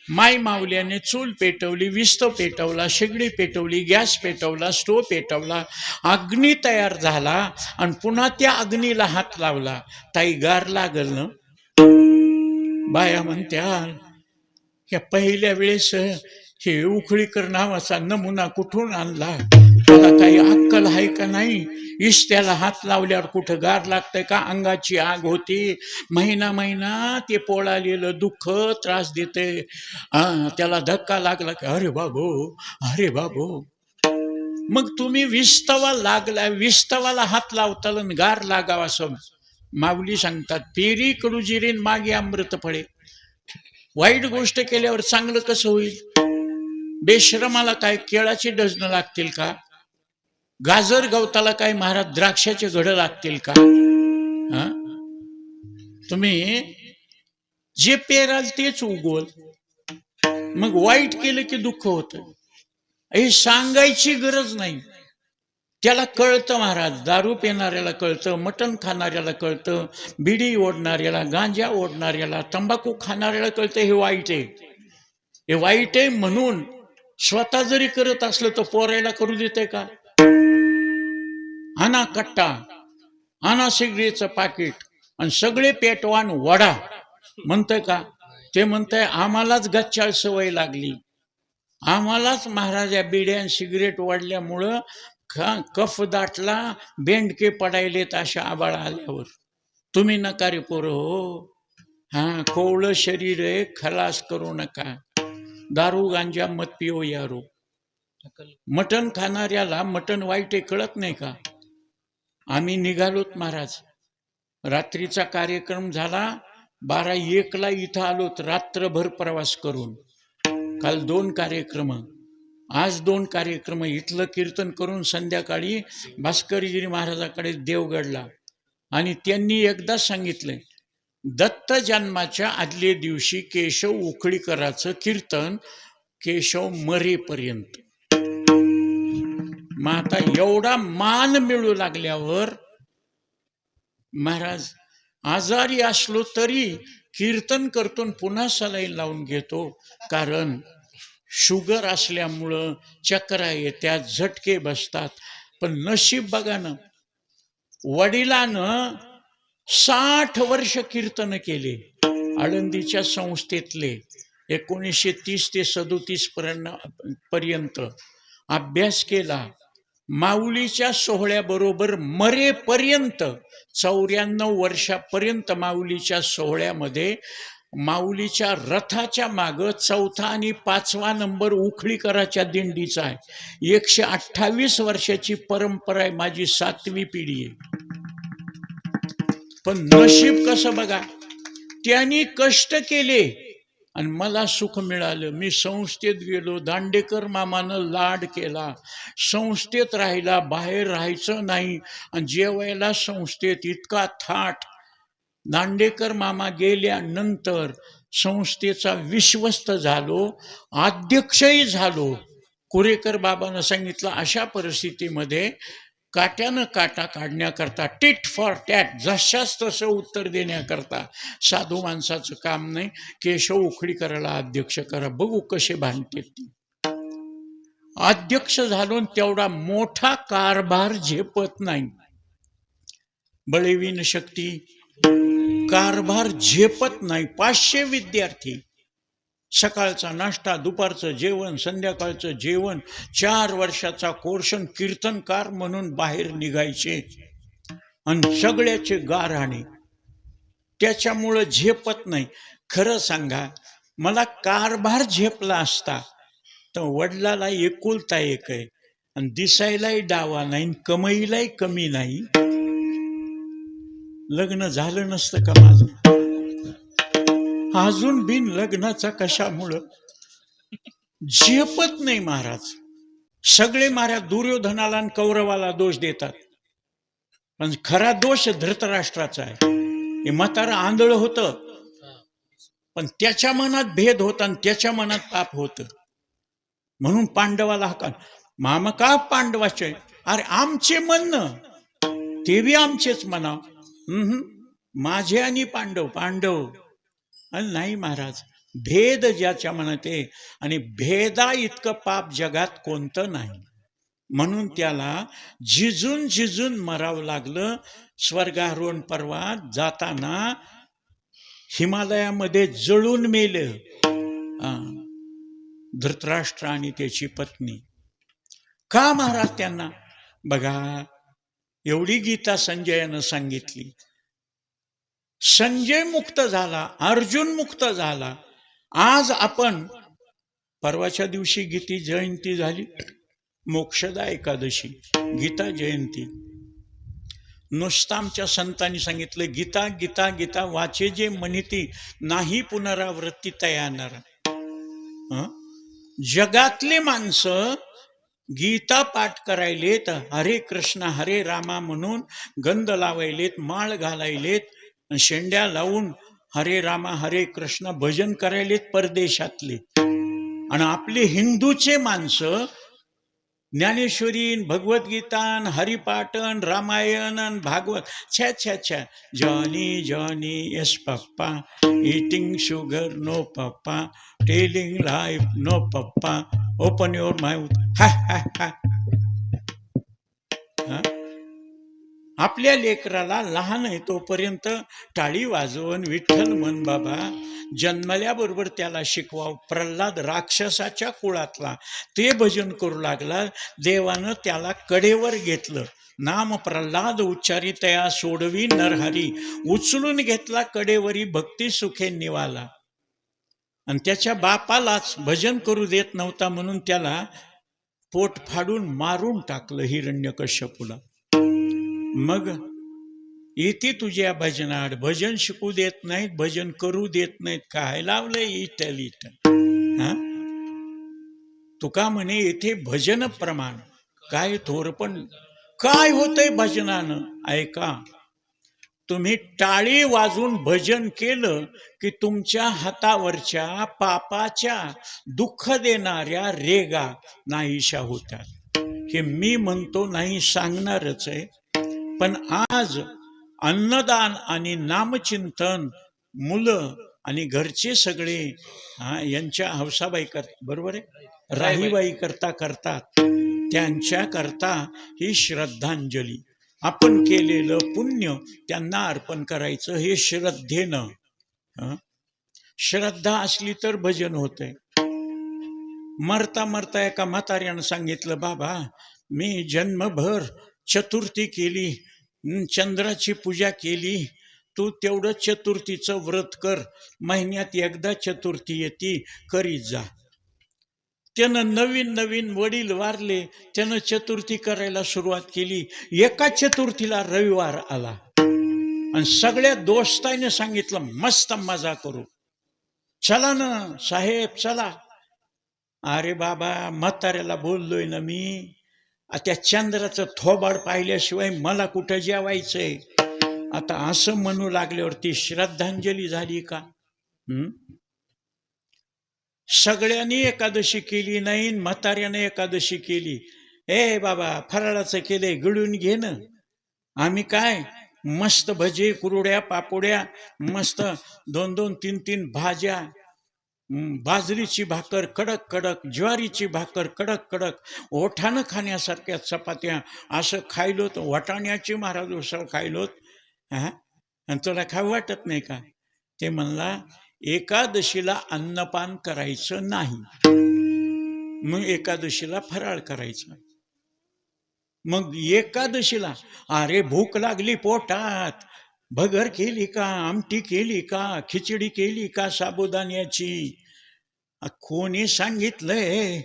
Speaker 1: माय मावल्याने चूल पेटवली, विस्त पेटवला, शेगडी पेटवली, गॅस पेटवला, स्टोव पेटवला, अग्नी तयार झाला आणि पुन्हा त्या अग्नीला हात लावला. ताई गार लागल ना? बाया म्हणत्या या पहिल्या वेळेस हे उखळीकर नावाचा नमुना कुठून आणला? त्याला काही अक्कल आहे का नाही? इष्ट्याला हात लावल्यावर कुठं गार लागतंय का? अंगाची आग होती. महिना महिना ते पोळालेलं दुःख त्रास देते. त्याला धक्का लागला की अरे बाबो, अरे बाबो. मग तुम्ही विस्तवा लागला, विस्तवाला हात लावताल गार लागावा असं माऊली सांगतात. पेरी कडुजिरीन मागे अमृत फळे. वाईट गोष्ट केल्यावर चांगलं कसं होईल? बेशरमाला काय केळाची डझनं लागतील का? गाजर गवताला काय महाराज द्राक्षाचे घडं लागतील का? तुम्ही जे पेराल तेच उगवल. मग वाईट केलं की दुःख होतं. हे सांगायची गरज नाही. त्याला कळतं महाराज. दारू पिणाऱ्याला कळतं, मटण खाणाऱ्याला कळतं, बिडी ओढणाऱ्याला, गांजा ओढणाऱ्याला, तंबाखू खाणाऱ्याला कळतं हे वाईट आहे. हे वाईट आहे म्हणून स्वतः जरी करत असलं तर पोरायला करू देते का? आणा कट्टा, आणा सिगरेटचं पाकिट आणि सगळे पेटवान वडा म्हणतंय का? ते म्हणतंय आम्हालाच गच्चाळ सवय लागली. आम्हालाच महाराज या बिड्या सिगरेट वाढल्यामुळं कफ दाटला, बेंडके पडायलेत अशा आबाळ आल्यावर. तुम्ही नका रे पोरं हो. कोवळं शरीर आहे, खलास करू नका. दारू गांजा मत पिओ यारो. मटण खाणाऱ्याला मटण वाईट आहे कळत नाही का? आम्ही निघालोत महाराज. रात्रीचा कार्यक्रम झाला, 12-1ला इथं आलोत रात्रभर प्रवास करून. काल 2 कार्यक्रम, आज 2 कार्यक्रम. इथलं कीर्तन करून संध्याकाळी भास्करगिरी महाराजाकडे देवगडला. आणि त्यांनी एकदा सांगितलंय दत्त जन्माच्या आदल्या दिवशी केशव उखळीकराचं कीर्तन केशव मरेपर्यंत. मग आता एवढा मान मिळू लागल्यावर महाराज आजारी असलो तरी कीर्तन करतो पुन्हा सलाईन लावून घेतो. कारण शुगर असल्यामुळं चक्रा येत्या, झटके बसतात. पण नशीब बघा ना, वडिलानं 60 वर्ष कीर्तन केले. आळंदीच्या संस्थेतले 1930 ते 37 पर्यंत अभ्यास केला. माऊलीच्या सोहळ्याबरोबर मरेपर्यंत 94 वर्षापर्यंत माऊलीच्या सोहळ्यामध्ये माऊलीच्या रथाच्या माग 4था आणि 5वा नंबर उखळीकराच्या दिंडीचा आहे. 128 वर्षाची परंपरा आहे. माझी 7वी पिढी आहे. पण नशीब कसं बघा, त्यांनी कष्ट केले आणि मला सुख मिळालं. मी संस्थेत गेलो, दांडेकर मामानं लाड केला, संस्थेत राहिला, बाहेर राहायचं नाही. आणि जेवायला संस्थेत इतका थाट. दांडेकर मामा गेल्यानंतर संस्थेचा विश्वस्त झालो, अध्यक्षही झालो. कुरेकर बाबांना सांगितलं अशा परिस्थितीमध्ये काट्यानं काटा काढण्याकरता, टिट फॉर टॅट, जशाच तसं उत्तर देण्याकरता साधू माणसाचं काम नाही. केशव उखळीकराला अध्यक्ष करा, बघू कसे भांडते ती. अध्यक्ष झालो तेवढा मोठा कारभार झेपत नाही. बळीविन शक्ती कारभार झेपत नाही. 500 विद्यार्थी, सकाळचा नाश्ता, दुपारचं जेवण, संध्याकाळचं जेवण, 4 वर्षाचा कोर्स, कीर्तनकार म्हणून बाहेर निघायचे आणि सगळ्याचे गारहाणे. त्याच्यामुळं झेपत नाही. खरं सांगा, मला कारभार झेपला असता तर वडिलाला एकुलता एक आहे आणि दिसायलाही डावा नाही, कमाईलाही कमी नाही, लग्न झालं नसतं का माझं? अजून बिन लग्नाचा कशामुळं? झेपत नाही महाराज. सगळे महाराज दुर्योधनाला आणि कौरवाला दोष देतात, पण खरा दोष धृतराष्ट्राचा आहे. हे म्हातारं आंधळ होतं. पण त्याच्या मनात भेद होता आणि त्याच्या मनात पाप होतं. म्हणून पांडवाला हाका मामा का पांडवाचे, अरे आमचे म्हणणं ते बी आमचेच म्हणा. माझे आणि पांडव पांडव आणि नाही महाराज, भेद ज्याच्या मनात आहे आणि भेदा इतकं पाप जगात कोणतं नाही. म्हणून त्याला झिजून झिजून मरावं लागलं. स्वर्गारोहण पर्वात जाताना हिमालयामध्ये जळून मेलं धृतराष्ट्र आणि त्याची पत्नी. का महाराज त्यांना? बघा, एवढी गीता संजयानं सांगितली. संजय मुक्त झाला, अर्जुन मुक्त झाला. आज आपण परवाच्या दिवशी गीता जयंती झाली, मोक्षदा एकादशी, गीता जयंती. नुसतं आमच्या संतांनी सांगितलं गीता गीता गीता वाचे जे म्हणती, नाही पुनरावृत्ती तयार. जगातले माणसं गीता पाठ करायलेत, हरे कृष्ण हरे रामा म्हणून गंध लावायलेत, माळ घालायलेत, शेंड्या लावून हरे रामा हरे कृष्ण भजन करायलेत परदेशातले. आणि आपले हिंदूचे माणसं ज्ञानेश्वरीन, भगवद्गीतान, हरिपाटन, रामायण, भागवत, छा छा छा, Johnny Johnny yes papa, eating sugar no पप्पा, टेलिंग लाईफ नो पप्पा, ओपन युअर माउथ, हा हा हा. आपल्या लेकराला लहान आहे तोपर्यंत टाळी वाजवून विठ्ठल म्हण बाबा, जन्मल्याबरोबर त्याला शिकवाव. प्रल्हाद राक्षसाच्या कुळातला, ते भजन करू लागला. देवानं त्याला कडेवर घेतलं. नाम प्रल्हाद उच्चारी तया सोडवी नरहरी, उचलून घेतला कडेवरी, भक्ती सुखे निवाला. आणि त्याच्या बापालाच भजन करू देत नव्हता म्हणून त्याला पोट फाडून मारून टाकलं हिरण्यकश्यपूला. मग येते तुझ्या भजनाड, भजन शिकू देत नाहीत, भजन करू देत नाहीत. काय लावलंय इटल इटल. तुका म्हणे येथे भजन प्रमाण काय थोर, पण काय होतंय भजनानं? ऐका, तुम्ही टाळी वाजून भजन केलं की तुमच्या हातावरच्या पापाच्या दुःख देणाऱ्या रेगा नाहीशा होतात. हे मी म्हणतो नाही, सांगणारच आहे. पण आज अन्नदान आणि नामचिंतन मुलं आणि घरचे सगळे यांच्या हौसाबाई करतात, बरोबर आहे, राहीबाई करतात. त्यांच्या करता ही श्रद्धांजली. आपण केलेलं पुण्य त्यांना अर्पण करायचं, हे श्रद्धेनं. श्रद्धा असली तर भजन होतंय. मरता मरता एका म्हाताऱ्यानं सांगितलं, बाबा मी जन्मभर चतुर्थी केली, चंद्राची पूजा केली, तू तेवढं चतुर्थीचं व्रत कर, महिन्यात एकदा चतुर्थी येते, करीत जा. त्यानं नवीन वडील वारले, त्यानं चतुर्थी करायला सुरुवात केली. एका चतुर्थीला रविवार आला आणि सगळ्या दोस्तांनी सांगितलं मस्त मजा करू, चला ना साहेब चला. अरे बाबा, म्हाताऱ्याला बोललोय ना मी, त्या चंद्राचं थोबाड पाहिल्याशिवाय मला कुठं जेवायचंय. आता असं म्हणू लागल्यावरती श्रद्धांजली झाली का? सगळ्यांनी एकादशी केली नाही, म्हाताऱ्याने एकादशी केली. ए बाबा, फराळाचं केलंय, गिळून घे ना. आम्ही काय मस्त भजे, कुरड्या, पापोड्या, मस्त 2-2, 3-3 भाज्या, बाजरीची भाकर कडक कडक, ज्वारीची भाकर कडक कडक, ओठानं खाण्यासारख्या चपात्या, असं खायलोत. वाटाण्याची महाराज उसळ खायलोत. आणि तुला खाऊ वाटत नाही का? ते म्हणला एकादशीला अन्नपान करायचं नाही, मग एकादशीला फराळ करायचं. मग एकादशीला अरे भूक लागली पोटात, भगर केली का, आमटी केली का, खिचडी केली का साबुदाण्याची, कोणी सांगितलंय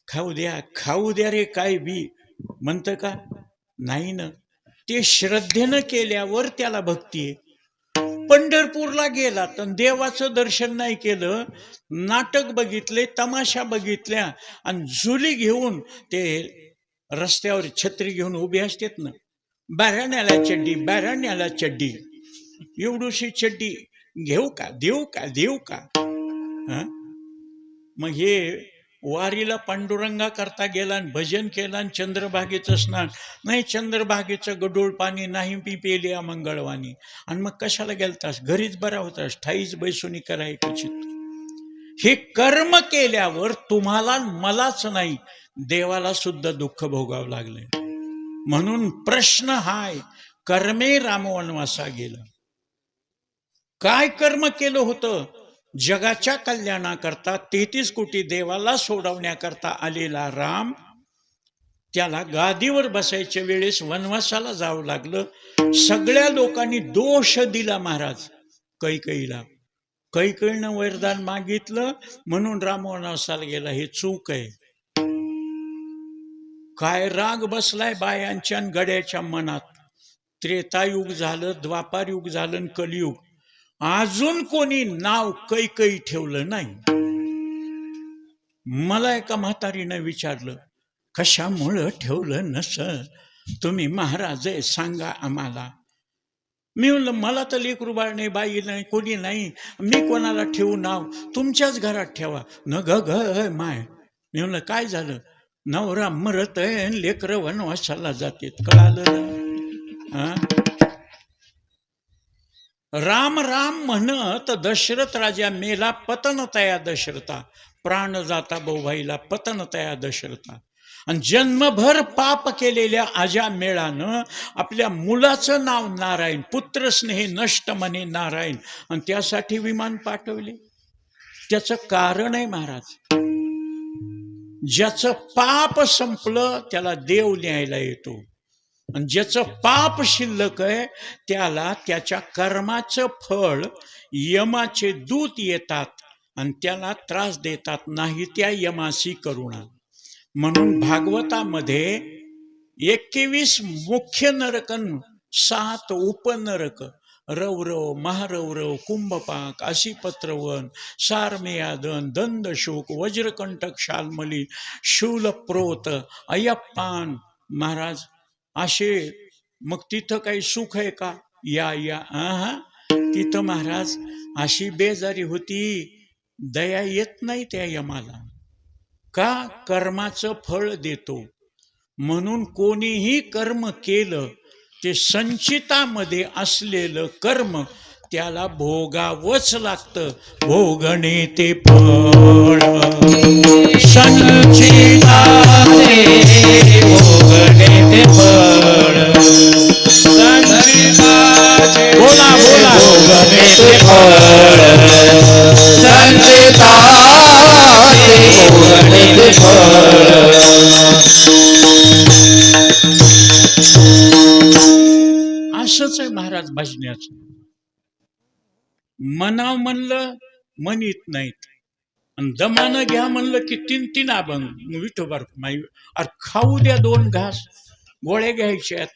Speaker 1: खाऊ द्या रे काय बी म्हणतं का? नाही ना. ते श्रद्धेनं केल्यावर त्याला भक्ती आहे. पंढरपूरला गेला तर देवाचं दर्शन नाही केलं, नाटक बघितले, तमाशा बघितल्या आणि झुली घेऊन ते रस्त्यावर छत्री घेऊन उभे असतात ना, बाराण्याला चड्डी, बाराण्याला चड्डी, एवढीशी चड्डी घेऊ का, देऊ का, देऊ का? हा? मग हे वारीला पांडुरंगा करता गेला आणि भजन केला आणि चंद्रभागेचं स्नान नाही, चंद्रभागेचं गडूळ पाणी नाही मी पेले या मंगळवाणी. आणि मग कशाला गेलतास? घरीच बरा होतास, ठाईच बैसुनी कराय क्वचित. हे कर्म केल्यावर तुम्हाला मलाच नाही, देवाला सुद्धा दुःख भोगावं लागले. म्हणून प्रश्न हाय, कर्मे रामवनवासा गेलं. काय कर्म केलं होतं? जगाच्या कल्याणाकरता 33 कोटी देवाला सोडवण्याकरता आलेला राम, त्याला गादीवर बसायच्या वेळेस वनवासाला जावं लागलं. सगळ्या लोकांनी दोष दिला महाराज कैकेयीला. कैकेयीनं वरदान मागितलं म्हणून राम वनवासाला गेला. हे चूक आहे. काय राग बसलाय बायांच्या आणि गड्याच्या मनात. त्रेतायुग झालं, द्वापारयुग झालं आणि कलियुग, अजून कोणी नाव कैकेयी ठेवलं नाही. मला एका म्हातारीनं विचारलं, कशामुळं ठेवलं नसल? तुम्ही महाराज आहे, सांगा आम्हाला. मी म्हणलं, मला तर लेकरू बाळ नाही, बाई नाही, कोणी नाही, मी कोणाला ठेवू नाव? तुमच्याच घरात ठेवा. न ग ग माय. मी म्हणलं, काय झालं? नवरा मरत आहे आणि लेकरं वनवासाला जातात. कळालं? हा? राम राम म्हणत दशरथ राजा मेला. पतन तया दशरथा, प्राण जाता भाऊभाईला पतन तया दशरथा. आणि जन्मभर पाप केलेल्या आजा मेळानं आपल्या मुलाचं नाव नारायण, पुत्र स्नेही नष्ट म्हणे नारायण, आणि त्यासाठी विमान पाठवले. त्याचं कारण आहे महाराज, ज्याचं पाप संपलं त्याला देव न्यायला येतो, आणि ज्याचं पाप शिल्लक आहे त्याला त्याच्या कर्माचं फळ यमाचे दूत येतात आणि त्याला त्रास देतात. नाही त्या यमासी करुणा. म्हणून भागवतामध्ये 21 मुख्य नरक, 7 उपनरक, रौरव, महारौरव, कुंभपाक, असिपत्रवन, सारमेयादन, दंदशोक, वज्रकंटक, शाल्मली, शूलप्रोत, अय्यप्पान महाराज असे. मग तिथं काही सुख आहे का? या तिथं महाराज अशी बेजारी होती, दया येत नाही त्या यमाला. का? कर्माचं फळ देतो. म्हणून कोणीही कर्म केलं ते संचितामध्ये असलेलं कर्म त्याला भोगावंच लागतं. भोगणे ते फळ संचिताने, भोगणे ते फळ संचिताचे. बोला बोला.
Speaker 2: भोगणे ते फळ संचिताचे, भोगणे ते फळ.
Speaker 1: असंच आहे महाराज भजण्याचं. मनाव म्हणलं म्हणीत नाहीत, आणि दमानं घ्या म्हणलं की 3 अभंग विठोबार माई. अरे खाऊ द्या 2 घास, गोळ्या घ्यायच्यात.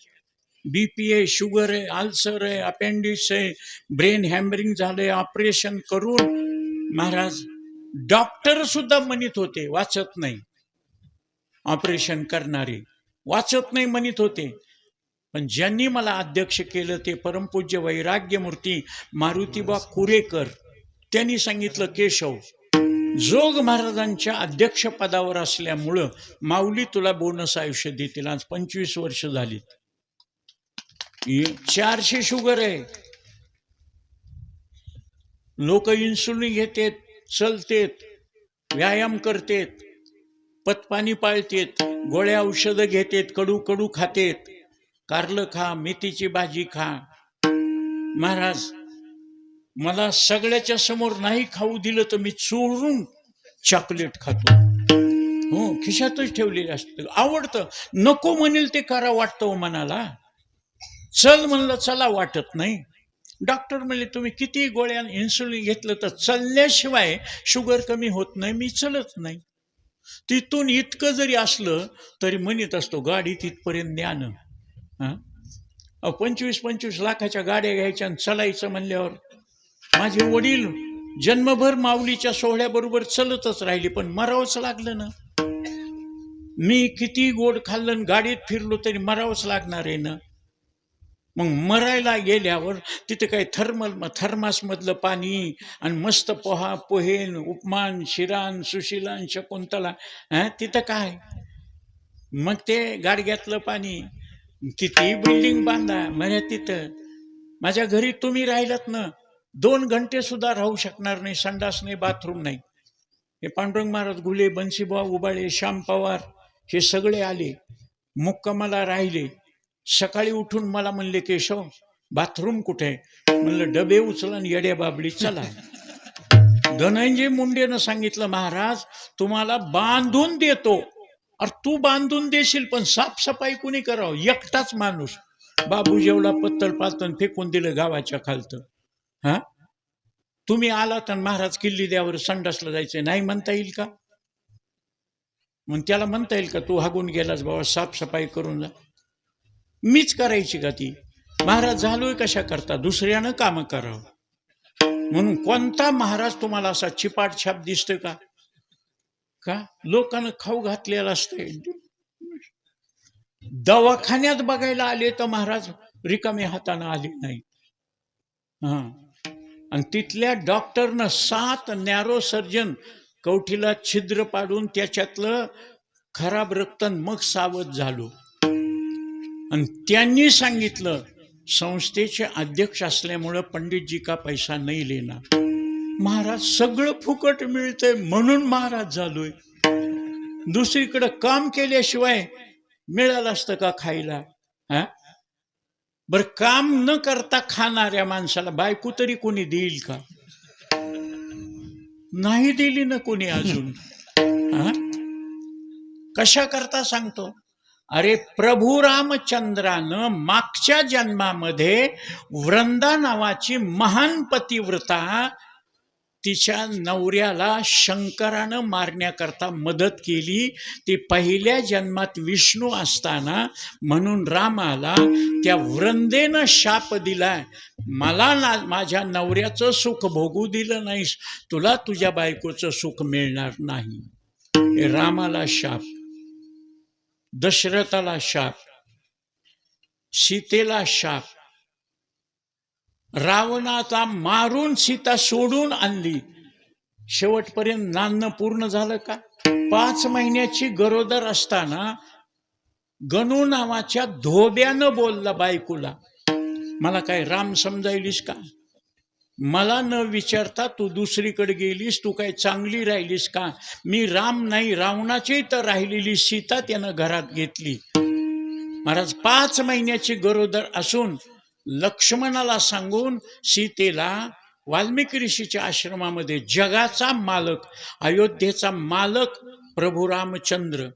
Speaker 1: बीपी आहे, शुगर आहे, अल्सर आहे, अपेंडिक्स आहे, ब्रेन हॅमरिंग झालंय, ऑपरेशन करून महाराज डॉक्टर सुद्धा म्हणत होते वाचत नाही. ऑपरेशन करणारे वाचत नाही म्हणत होते. पण ज्यांनी मला अध्यक्ष केलं ते परमपूज्य वैराग्यमूर्ती मारुतीबा कुरेकर, त्यांनी सांगितलं, केशव, जोग महाराजांच्या अध्यक्षपदावर असल्यामुळं माऊली तुला बोनस आयुष्य देतील. आज 25 वर्ष झाली. 400 शुगर आहे. लोक इन्सुलिन घेतात, चलतेत, व्यायाम करतेत, पतपाणी पाळतेत, गोळ्या औषधं घेतेत, कडू कडू खातेत. कारलं खा, मेथीची भाजी खा. महाराज मला सगळ्याच्या समोर नाही खाऊ दिलं तर मी चोरून चॉकलेट खातो. हो, खिशातच ठेवलेलं असतं. आवडतं. नको म्हणेल ते करा वाटतं मनाला. चल म्हणलं चला वाटत नाही. डॉक्टर म्हणले तुम्ही किती गोळ्या इन्सुलिन घेतलं तर चालल्याशिवाय शुगर कमी होत नाही, मी चलत नाही. तिथून इतकं जरी असलं तरी म्हणत असतो गाडी तिथपर्यंत न्यानं. 25-25 लाखाच्या गाड्या घ्यायच्या आणि चालायचं म्हणल्यावर. माझे वडील जन्मभर माऊलीच्या सोहळ्याबरोबर चलतच राहिले, पण मरावंच लागलं ना. मी किती गोड खाल्लं गाडीत फिरलो तरी मरावंच लागणार आहे ना. मग मरायला गेल्यावर तिथे काही थर्मासमधलं पाणी आणि मस्त पोहेन उपमान शिरान सुशिलान शकुंतला, तिथं काय. मग ते गाडग्यातलं पाणी, किती बिल्डिंग बांधा म्हणजे तिथं. माझ्या घरी तुम्ही राहिलात ना, 2 घंटे सुद्धा राहू शकणार नाही. संडास नाही, बाथरूम नाही. हे पांडुरंग महाराज घुले, बन्सीबुवा उबाळे, श्याम पवार हे सगळे आले, मुक्कामाला राहिले. सकाळी उठून मला म्हणले, केशव बाथरूम कुठे आहे? म्हणलं डबे उचला आणि येड्या बाबळी चला. धनंजय मुंडेनं सांगितलं, महाराज तुम्हाला बांधून देतो. अरे तू बांधून देशील पण साफसफाई कुणी करावं? एकटाच माणूस. बाबू जेवढा पत्तल पातन फेकून दिलं गावाच्या खालतं. हा, तुम्ही आलात आणि महाराज किल्ली द्यावर संडासला जायचं नाही म्हणता येईल का? मग त्याला म्हणता येईल का तू हागून गेलास बाबा साफसफाई करून जा? मीच करायची का ती? महाराज झालोय कशा करता? दुसऱ्यानं काम करावं. म्हणून कोणता महाराज तुम्हाला असा चिपाट छाप दिसतोय का? का लोकांना खाऊ घातलेला असतंय. दवाखान्यात बघायला आले तर महाराज रिकामे हाताने आले नाही. हा, आणि तिथल्या डॉक्टरनं 7 नॅरो सर्जन कवठीला छिद्र पाडून त्याच्यातलं खराब रक्त मग सावध झालो. आणि त्यांनी सांगितलं, संस्थेचे अध्यक्ष असल्यामुळं पंडितजी का पैसा नाही लेणार. महाराज सगळं फुकट मिळतंय म्हणून महाराज झालोय. दुसरीकडे काम केल्याशिवाय मिळालं असतं का खायला? हा, बर काम न करता खाणाऱ्या माणसाला बायको तरी कोणी देईल का? नाही दिली ना कोणी अजून. हा, कशा करता सांगतो. अरे प्रभू रामचंद्रानं मागच्या जन्मामध्ये वृंदा नावाची महान पतिव्रता तिच्या नवऱ्याला शंकरानं मारण्याकरता मदत केली. ती पहिल्या जन्मात विष्णू असताना, म्हणून रामाला त्या वृंदेनं शाप दिलाय, मला माझ्या नवऱ्याचं सुख भोगू दिलं नाहीस, तुला तुझ्या बायकोचं सुख मिळणार नाही. हे रामाला शाप, दशरथाला शाप, सीतेला शाप. रावणाचा मारून सीता सोडून आणली. शेवटपर्यंत नांदणं पूर्ण झालं का? 5 महिन्याची गरोदर असताना गणू नावाच्या धोब्यानं बोलला बायकोला, मला काय राम समजायलीस का? मला न विचारता तू दुसरीकडे गेलीस, तू काय चांगली राहिलीस का? मी राम नाही, रावणाची तर राहिलेली सीता त्यानं घरात घेतली. महाराज 5 महिन्याची गरोदर असून लक्ष्मणाला सांगून सीतेला वाल्मिकी ऋषीच्या आश्रमामध्ये, जगाचा मालक, अयोध्येचा मालक प्रभू रामचंद्र,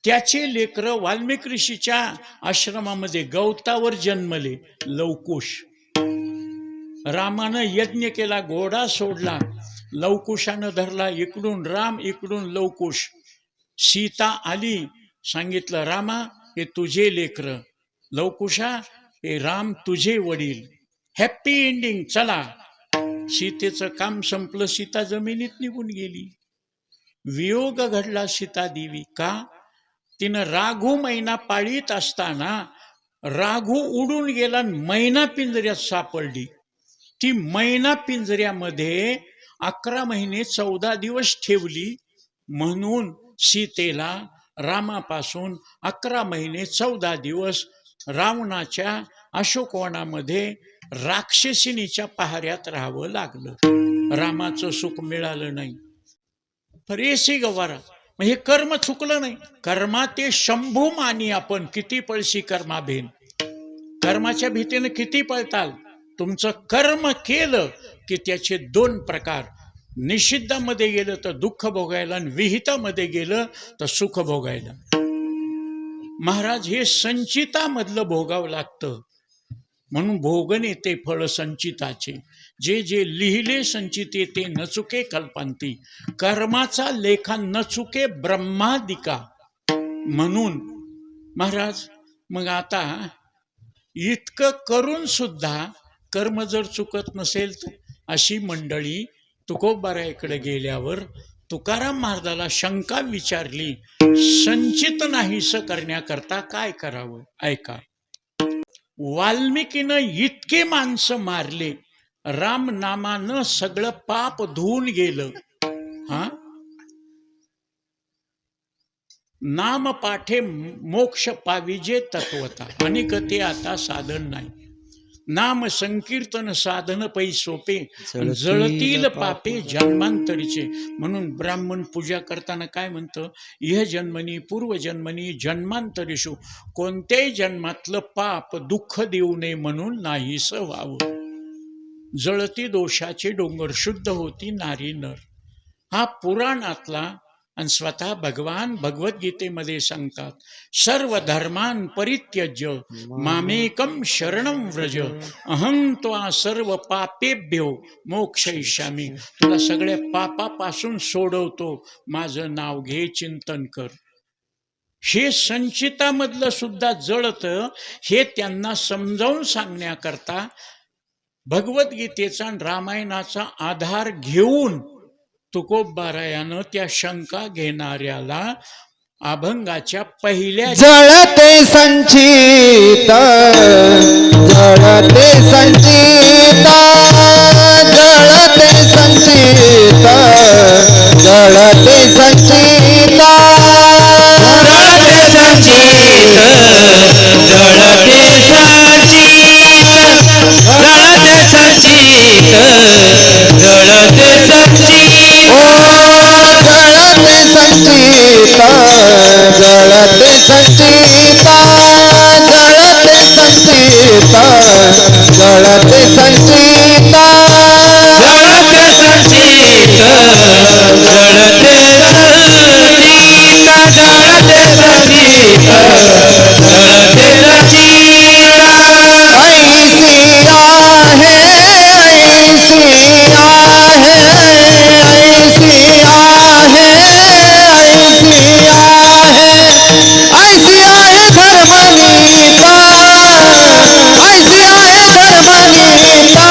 Speaker 1: त्याचे लेकरं वाल्मिकी ऋषीच्या आश्रमामध्ये गवतावर जन्मले. लवकुश. रामानं यज्ञ केला, घोडा सोडला, लवकुशानं धरला, इकडून राम इकडून लवकुश. सीता आली, सांगितलं रामा हे तुझे लेकर, लवकुशा हे राम तुझे वडील. Happy ending. चला, सीतेचं काम संपलं. सीता जमिनीत निघून गेली. वियोग घडला सीता देवी का? तिनं राघू मैना पाळीत असताना राघू उडून गेला, मैना पिंजऱ्यात सापडली. ती मैना पिंजऱ्यामध्ये 11 महिने 14 दिवस ठेवली. म्हणून सीतेला रामापासून 11 महिने 14 दिवस रावणाच्या अशोकवनामध्ये राक्षसिनीच्या पहाऱ्यात राहावं लागलं. रामाचं सुख मिळालं नाही. फरेसी गवारा. मग हे कर्म चुकलं नाही. कर्मा ते शंभू मानी आपण, किती पळशी कर्मा भेन. कर्माच्या भीतीनं किती पळताल. तुमचं कर्म केलं की त्याचे 2 प्रकार. निषिद्धामध्ये गेलं तर दुःख भोगायला आणि विहितामध्ये गेलं तर सुख भोगायला. महाराज हे संचितामधलं भोगावं लागतं. म्हणून भोगणे ते फळ संचिताचे. जे जे लिहिले संचिते ते न चुके कल्पांती. कर्माचा लेखा न चुके ब्रह्मादिका. म्हणून महाराज मग आता इतकं करून सुद्धा कर्म जर चुकत नसेल तर अशी मंडळी तुकोबारायाकडे गेल्यावर तुकाराम महाराजाला शंका विचारली, संचित नाहीस करण्याकरता काय करावं? ऐका. वाल्मिकीनं इतके माणसं मारले, राम नामानं सगळं पाप धुवून गेलं. हा, नाम पाठे मोक्ष पाविजे तत्वता, अनेक ते आता साधन नाही. नाम संकीर्तन साधन पै सोपे, जळतील पापे जन्मांतरीचे. म्हणून ब्राह्मण पूजा करताना काय म्हणतं, इह जन्मनी पूर्वजन्मनी जन्मांतरीषु, कोणत्याही जन्मातलं पाप दुःख देऊ नये म्हणून नाहीसं व्हावं. जळती दोषाचे डोंगर, शुद्ध होती नारी नर. हा पुराणातला आणि स्वतः भगवान भगवद्गीतेमध्ये सांगतात, सर्व धर्मान परित्यज्य मामेकम शरणं व्रज, अहं त्वा सर्व पापेभ्यो मोक्षयिष्यामि. तुला सगळ्या पापापासून सोडवतो, माझं नाव घे, चिंतन कर. हे संचितामधलं सुद्धा जळतं, हे त्यांना समजावून सांगण्याकरता भगवद्गीतेचा आणि रामायणाचा आधार घेऊन तुकोबारायानं त्या शंका घेणाऱ्याला अभंगाच्या पहिल्या
Speaker 2: जळते संचित, जळते संचित, जळते संचित, जळते संचित, जळते संचित, जळते संचित, जळते संचित, जळते संचित, ओ जळते संचित, जळते संचित, जळते संचित, जळते संचित, जळते संचित, जळते संचित, जळते संचित, जळते संचित. ऐसी आहे, ऐसी आहे, ऐसी आहे, ऐसी आहे, ऐसी आहे धर्मनीता, ऐसी आहे धर्मनीता,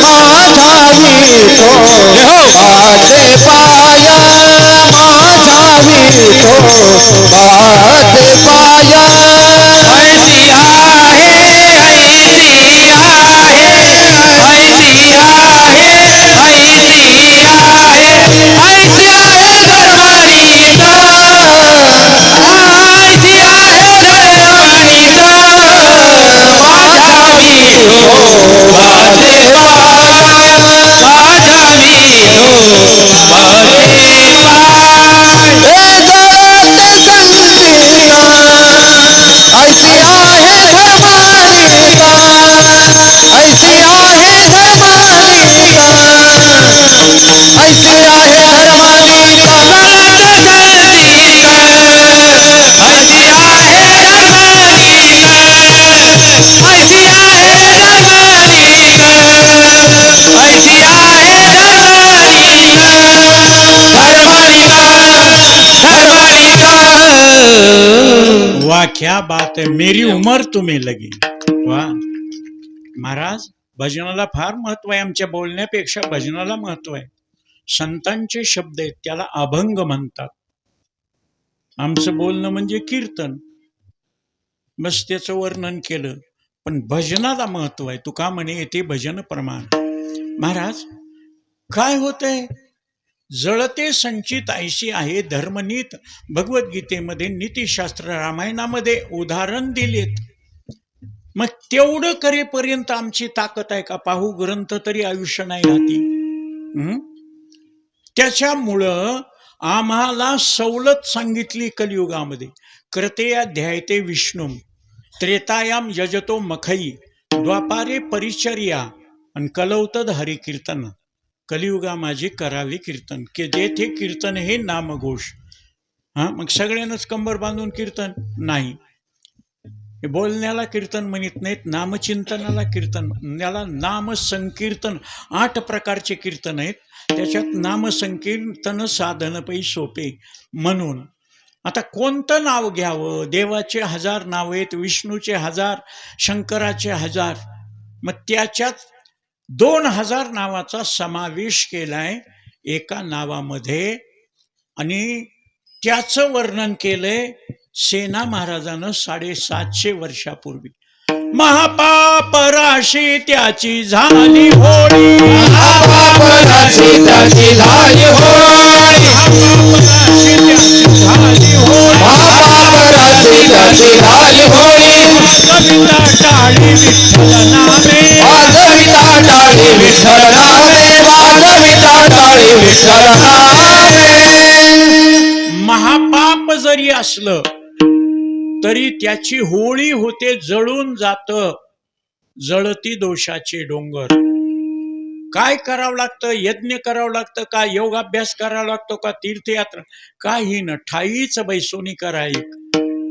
Speaker 2: माझा विठो बाते पाया, माझा विठो बाते पाया. ऐसी आहे, ऐसी आहे, ऐसी आहे, ऐसी आहे, ऐसी आहे धर्मनीता, ऐसी आहे धर्मनीता, माझा विठो बाते पाया, माझा विठो बाते पाया. हे जळते संचित, ऐसी आहे धर्मनीता, ऐसी आहे धर्मनीता, ऐसी आहे धर्मनीता. जळते संचित, ऐसी आहे धर्मनीता, ऐसी आहे धर्मनीता, ऐसी आहे धर्मनीता, धर्मनीता, धर्मनीता.
Speaker 1: वाह क्या बात है, मेरी उमर तुम्हें लगी. वाह महाराज, भजनाला फार महत्व आहे. आमच्या बोलण्यापेक्षा भजनाला महत्व आहे. संतांचे शब्द आहेत, त्याला अभंग म्हणतात. आमचं बोलणं म्हणजे कीर्तन, बस त्याचं वर्णन केलं. पण भजनाला महत्व आहे. तुका म्हणे येते भजन प्रमाण. महाराज काय होतंय, जळते संचित ऐशी आहे धर्मनीत. भगवद्गीतेमध्ये नीतिशास्त्र, रामायणामध्ये उदाहरण दिलेत. मग तेवढं करेपर्यंत आमची ताकद आहे का? पाहू ग्रंथ तरी आयुष्य नाही राहती. त्याच्यामुळं आम्हाला सवलत सांगितली कलियुगामध्ये. कृतेया ध्यायते विष्णू, त्रेतायाम यजतो मखई, द्वापारे परिचर्या आणि कलौतद हरिकीर्तन. कलियुगा माझी करावी कीर्तन, की जेथे कीर्तन हे नामघोष. हा, मग सगळ्यांनाच कंबर बांधून कीर्तन नाही. हे बोलण्याला कीर्तन म्हणत नाहीत, नामचिंतनाला कीर्तन. याला नाम संकीर्तन. 8 प्रकारचे कीर्तन आहेत, त्याच्यात नाम संकीर्तन साधन पै सोपे. म्हणून आता कोणतं नाव घ्यावं? देवाचे 1000 नाव आहेत, विष्णूचे 1000, शंकराचे 1000. मग त्याच्यात 2000 नावाचा समावेश केलाय एका नावामध्ये. आणि त्याचं वर्णन केलंय सेना महाराजानं 750 वर्षापूर्वी. महापाप राशी त्याची झाली होळी,
Speaker 2: महापाप राशी त्याची झाली होळी, महापाप राशी त्याची झाली होळी.
Speaker 1: कविता टाळी विठ्ठल नामे,
Speaker 2: वाजविता टाळी विठ्ठल नामे, वाजविता टाळी विठ्ठल नामे.
Speaker 1: महापाप जरी असलं तरी त्याची होळी होते, जळून जात. जळती दोषाचे डोंगर. काय करावं लागतं? यज्ञ करावं लागतं का? योगाभ्यास करावा लागतो का? तीर्थयात्रा? काही न, ठाईच बैसोनी कराय.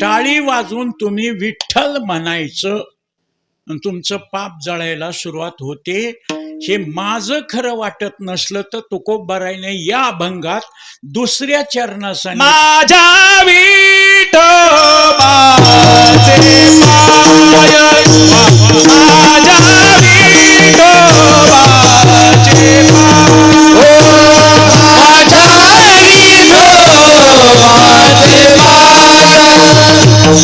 Speaker 1: टाळी वाजून तुम्ही विठ्ठल म्हणायचं, तुमचं पाप जळायला सुरुवात होते. हे माझं खरं वाटत नसलं तर तुकोबारायने या अभंगात दुसऱ्या चरणाचा
Speaker 2: माझ्या विठोबाचे पाय, माझ्या विठोबाचे पाय, माझ्या विठोबाचे पाय,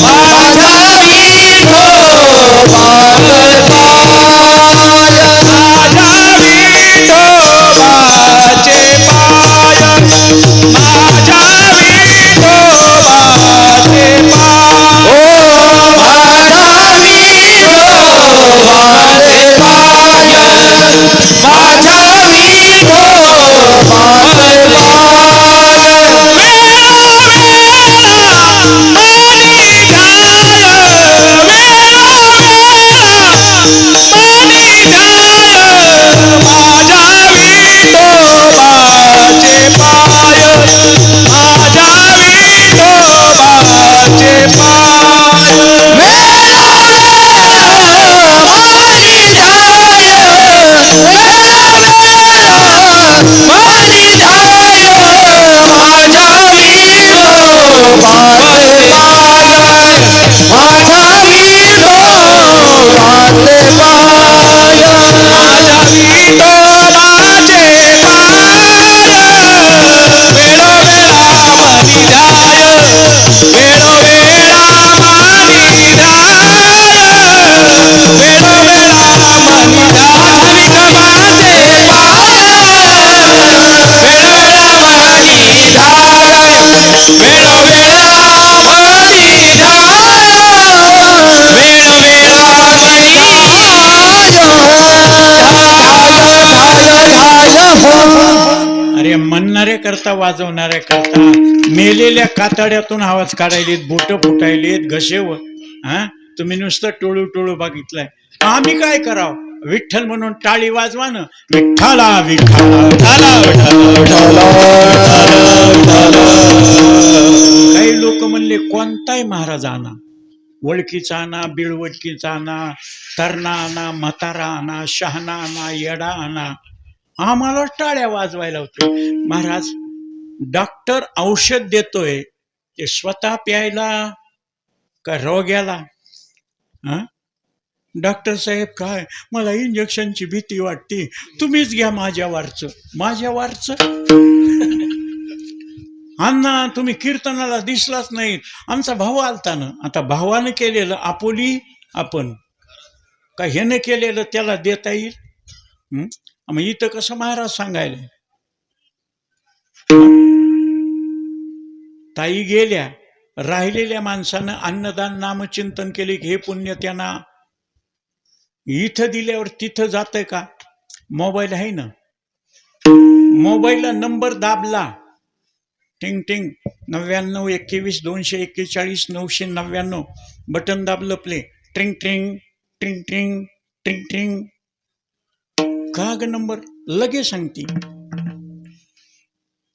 Speaker 2: माझ्या विठोबाचे
Speaker 1: अरे म्हणणारे करता, वाजवणारे करता, मेलेल्या कातड्यातून आवाज काढायलेत, बोट फुटायलेत, घसेव. हा, तुम्ही नुसतं टोळू टोळू बघितलंय. आम्ही काय करावं? विठ्ठल म्हणून टाळी वाजवा ना. विठ्ठला विठ्ठला काही लोक म्हणले कोणताही महाराज आणा, ओळखीचा आणा, बिळवडकीचा आणा, तरणा आणा, म्हातारा आणा, शहाणा आणा, येडा आणा, आम्हाला टाळ्या वाजवायला होते. महाराज, डॉक्टर औषध देतोय ते स्वतः प्यायला का रोग्याला? डॉक्टर साहेब, काय मला इंजेक्शनची भीती वाटते, तुम्हीच घ्या माझ्यावरचं. माझ्यावरचं अण्णा, तुम्ही कीर्तनाला दिसलाच नाहीत. आमचा भाऊ आलता ना. आता भावानं केलेलं आपोली आपण का ह्यानं केलेलं त्याला देता येईल? मग इथं कसं महाराज सांगायला? ताई गेल्या, राहिलेल्या माणसानं अन्नदान नामचिंतन केले की हे पुण्य त्यांना इथं दिल्यावर तिथं जातंय का? मोबाईल आहे ना, मोबाईलला नंबर दाबला, टिंग टिंग 99 21 241 999 बटन दाबलं, प्ले, ट्रिंग ट्रिंग ट्रिंग ट्रिंग ट्रिंग ट्रिंग, का ग नंबर लगे सांगते.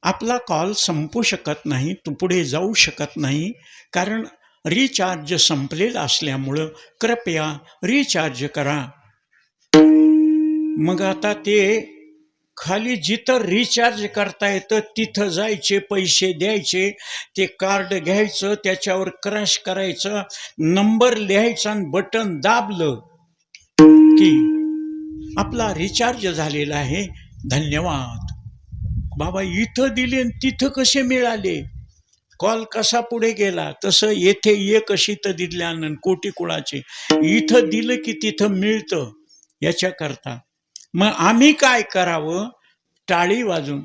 Speaker 1: आपला कॉल संपू शकत नाही, तू पुढे जाऊ शकत नाही, कारण रिचार्ज संपलेला असल्यामुळं कृपया रिचार्ज करा. मग आता ते खाली जिथं रिचार्ज करता येतं तिथं जायचे, पैसे द्यायचे, ते कार्ड घ्यायचं, त्याच्यावर क्रश करायचं, नंबर लिहायचा आणि बटन दाबलं की आपला रिचार्ज झालेला आहे, धन्यवाद. बाबा, इथं दिले तिथं कसे मिळाले? कॉल कसा पुढे गेला तसं येथे एक शीत दिल्यानं कोटी कुळाचे, इथं दिलं की तिथं मिळतं याच्याकरता मग आम्ही काय करावं, टाळी वाजून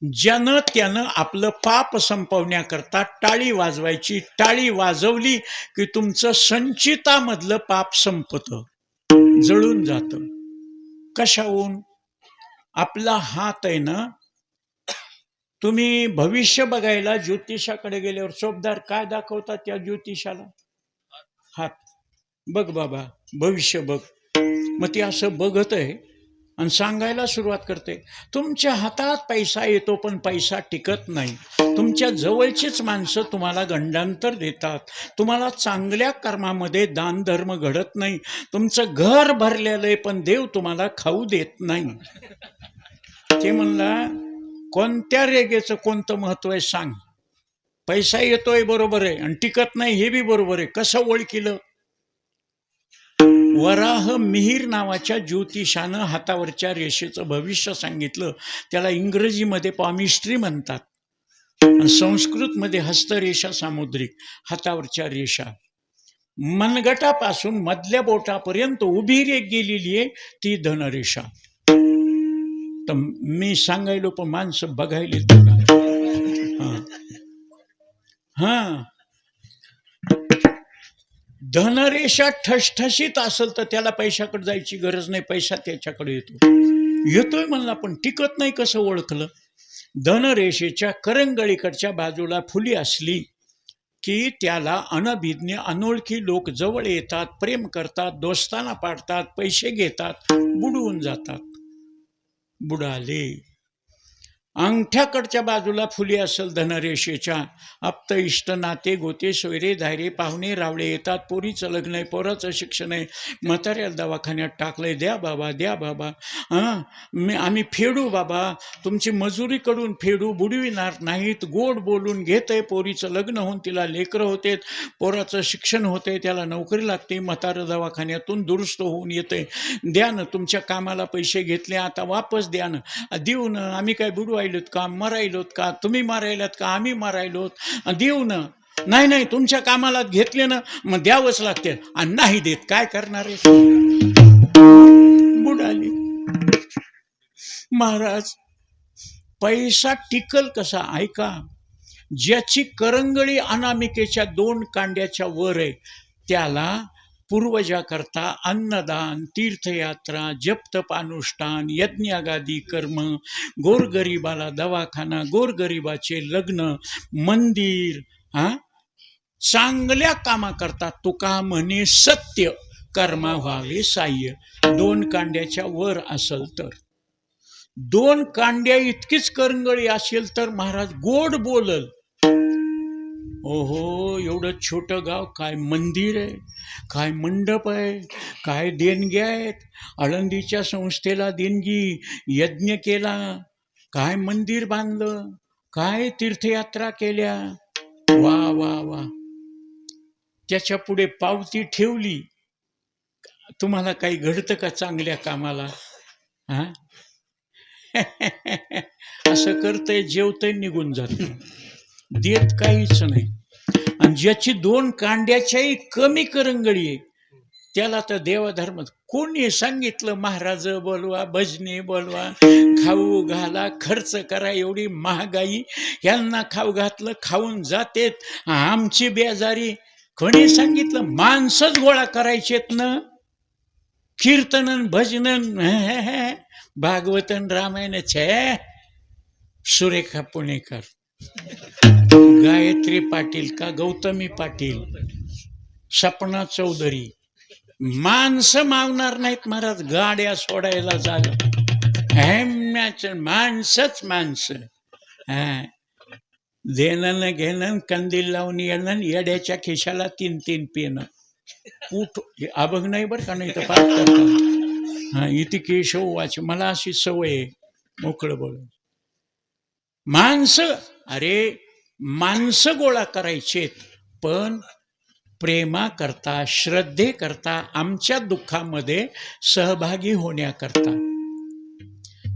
Speaker 1: ज्यानं त्यानं आपलं पाप संपवण्याकरता टाळी वाजवायची. टाळी वाजवली की तुमचं संचितामधलं पाप संपतं, जळून जातं. कशाहून? आपला हात आहे ना, तुम्ही भविष्य बघायला ज्योतिषाकडे गेल्यावर चोपदार काय दाखवतात त्या ज्योतिषाला? हात. बघ बाबा भविष्य बघ. मग ती असं बघत आहे आणि सांगायला सुरुवात करते, तुमच्या हातात पैसा येतो पण पैसा टिकत नाही. तुमच्या जवळचीच माणसं तुम्हाला गंडांतर देतात. तुम्हाला चांगल्या कर्मामध्ये दान धर्म घडत नाही. तुमचं घर भरलेलं आहे पण देव तुम्हाला खाऊ देत नाही. ते म्हणला, कोणत्या रेगेचं कोणतं महत्व आहे सांग. पैसा येतोय बरोबर आहे आणि टिकत नाही हे बी बरोबर आहे, कसं ओळखीलं? वराह मिहीर नावाच्या ज्योतिषानं हातावरच्या रेषेचं भविष्य सांगितलं. त्याला इंग्रजीमध्ये पॉमिस्ट्री म्हणतात आणि संस्कृतमध्ये हस्तरेषा सामुद्रिक. हातावरच्या रेषा मनगटापासून मधल्या बोटापर्यंत उभी रेख गेलेली आहे, ती धनरेषा. तर मी सांगायलो पण माणसं बघायले हा धनरेषा ठसठशीत असेल तर त्याला पैशाकडे जायची गरज नाही, पैसा त्याच्याकडे येतोय म्हणला पण टिकत नाही. कसं ओळखलं? धनरेषेच्या करंगळीकडच्या बाजूला फुली असली की त्याला अनभिज्ञ अनोळखी लोक जवळ येतात, प्रेम करतात, दोस्ताना पाडतात, पैसे घेतात, बुडवून जातात. बुडाले. अंगठ्याकडच्या बाजूला फुली असेल धनरेषेच्या, आप्त इष्ट नाते गोते सोयरे धायरे पाहुणे रावळे येतात. पोरीचं लग्न आहे, पोराचं शिक्षण आहे, म्हाताऱ्याला दवाखान्यात टाकलंय, द्या बाबा द्या बाबा, आम्ही फेडू बाबा, तुमची मजुरीकडून फेडू, बुडविणार नाहीत. गोड बोलून घेतंय, पोरीचं लग्न होऊन तिला लेकरं होतेत, पोराचं शिक्षण होतंय, त्याला नोकरी लागते, म्हातारं दवाखान्यातून दुरुस्त होऊन येतंय, द्या ना. तुमच्या कामाला पैसे घेतले आता वापस द्या ना. देऊ ना. आम्ही काय बुडवायलोत का, मरायलोत का, तुम्ही मारायलात का, आम्ही मारायलोत, देऊ ना. नाही नाही तुमच्या कामाला घेतले ना मग द्यावंच लागते. आणि नाही देत काय करणार आहे? बुडाली. महाराज पैसा टिकल कसा? ऐका, ज्याची करंगळी अनामिकेच्या 2 कांड्याच्या वर आहे त्याला पूर्वजाकरता अन्नदान, तीर्थयात्रा, जपतपानुष्ठान, यज्ञागादी कर्म, गोरगरिबाला दवाखाना, गोरगरिबाचे लग्न, मंदिर, चांगल्या कामा करता तुका म्हणे सत्य कर्मा व्हावे साह्य. 2 कांड्याच्या वर असेल तर, 2 कांड्या इतकीच करंगळी असेल तर महाराज गोड बोलल. ओहो, एवढं छोटं गाव, काय मंदिर आहे, काय मंडप आहे, काय देणग्या आहेत. आळंदीच्या संस्थेला देणगी, यज्ञ केला, काय मंदिर बांधलं, काय तीर्थयात्रा केल्या. वा वा वा. त्याच्या पुढे पावती ठेवली. तुम्हाला काही घडतं का चांगल्या कामाला? असं करतंय, जेवतंय, निघून जात, देत काहीच नाही. आणि ज्याची 2 कांड्याच्याही कमी करंगळी आहे त्याला तर देवधर्म कोणी सांगितलं? महाराज बोलवा, भजने बोलवा, खाऊ घाला, खर्च करा, एवढी महागाई, यांना खाऊ घातलं, खाऊन जातेत, आमची बेजारी. कोणी सांगितलं? माणसंच गोळा करायचेत ना. कीर्तनन भजनन भागवतन रामायण छे. सुरेखा पुणेकर, गायत्री पाटील का गौतमी पाटील, सपना चौधरी, माणसं मावणार नाहीत महाराज. गाड्या सोडायला झालं माणसंच माणसं. देणं न घेणं, कंदील लावून येणं, येड्याच्या खिशाला 3-3 पेनं. कुठ अभंग नाही बरं का, नाही तर पाठ करतात. इथे केशव वाच, मला अशी सवय आहे मोकळं बोल. माणसं, अरे माणसं गोळा करायचेत पण प्रेमा करता, श्रद्धे करता, आमच्या दुःखामध्ये सहभागी होण्याकरता.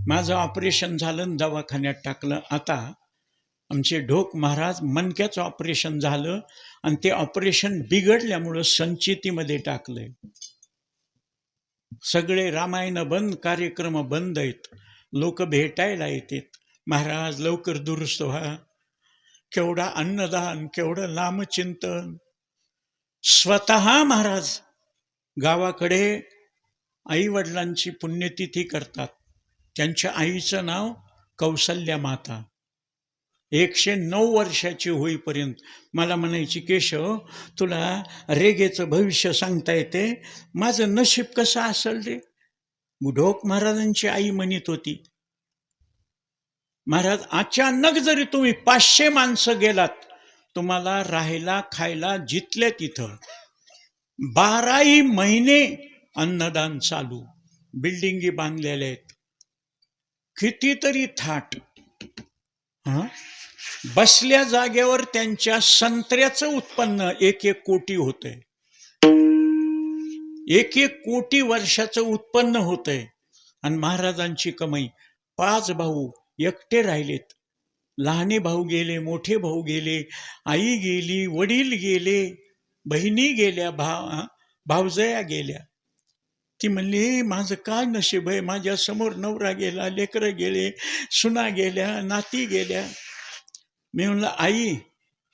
Speaker 1: माझं ऑपरेशन झालं, दवाखान्यात टाकलं. आता आमचे ढोक महाराज मणक्याचं ऑपरेशन झालं आणि ते ऑपरेशन बिघडल्यामुळं संचितीमध्ये टाकलंय. सगळे रामायण बंद, कार्यक्रम बंद आहेत. लोक भेटायला येतात, महाराज लवकर दुरुस्त व्हा. केवढा अन्नदान, केवढं नामचिंतन. स्वतः महाराज गावाकडे आई वडिलांची पुण्यतिथी करतात. त्यांच्या आईचं नाव कौसल्या माता. 109 वर्षाची होईपर्यंत मला म्हणायची, केशव तुला रेगेचं भविष्य सांगता येते, माझं नशीब कसं असेल रे. ढोक महाराजांची आई म्हणत होती, महाराज अचानक जरी तुम्ही 500 माणसं गेलात, तुम्हाला राहायला खायला जिथल्या तिथं 12 महिने अन्नदान चालू. बिल्डिंगी बांधलेल्या आहेत, कितीतरी थाट. बसल्या जागेवर त्यांच्या संत्र्याचं उत्पन्न 1-1 कोटी होतंय. 1-1 कोटी वर्षाचं उत्पन्न होतंय. आणि महाराजांची कमाई. 5 भाऊ एकटे राहिलेत. लहाने भाऊ गेले, मोठे भाऊ गेले, आई गेली, वडील गेले, बहिणी गेल्या, भावजया गेल्या. ती म्हणली माझं काय नशीब आहे, माझ्या समोर नवरा गेला, लेकरं गेले, सुना गेल्या, नाती गेल्या. मी म्हणलं आई,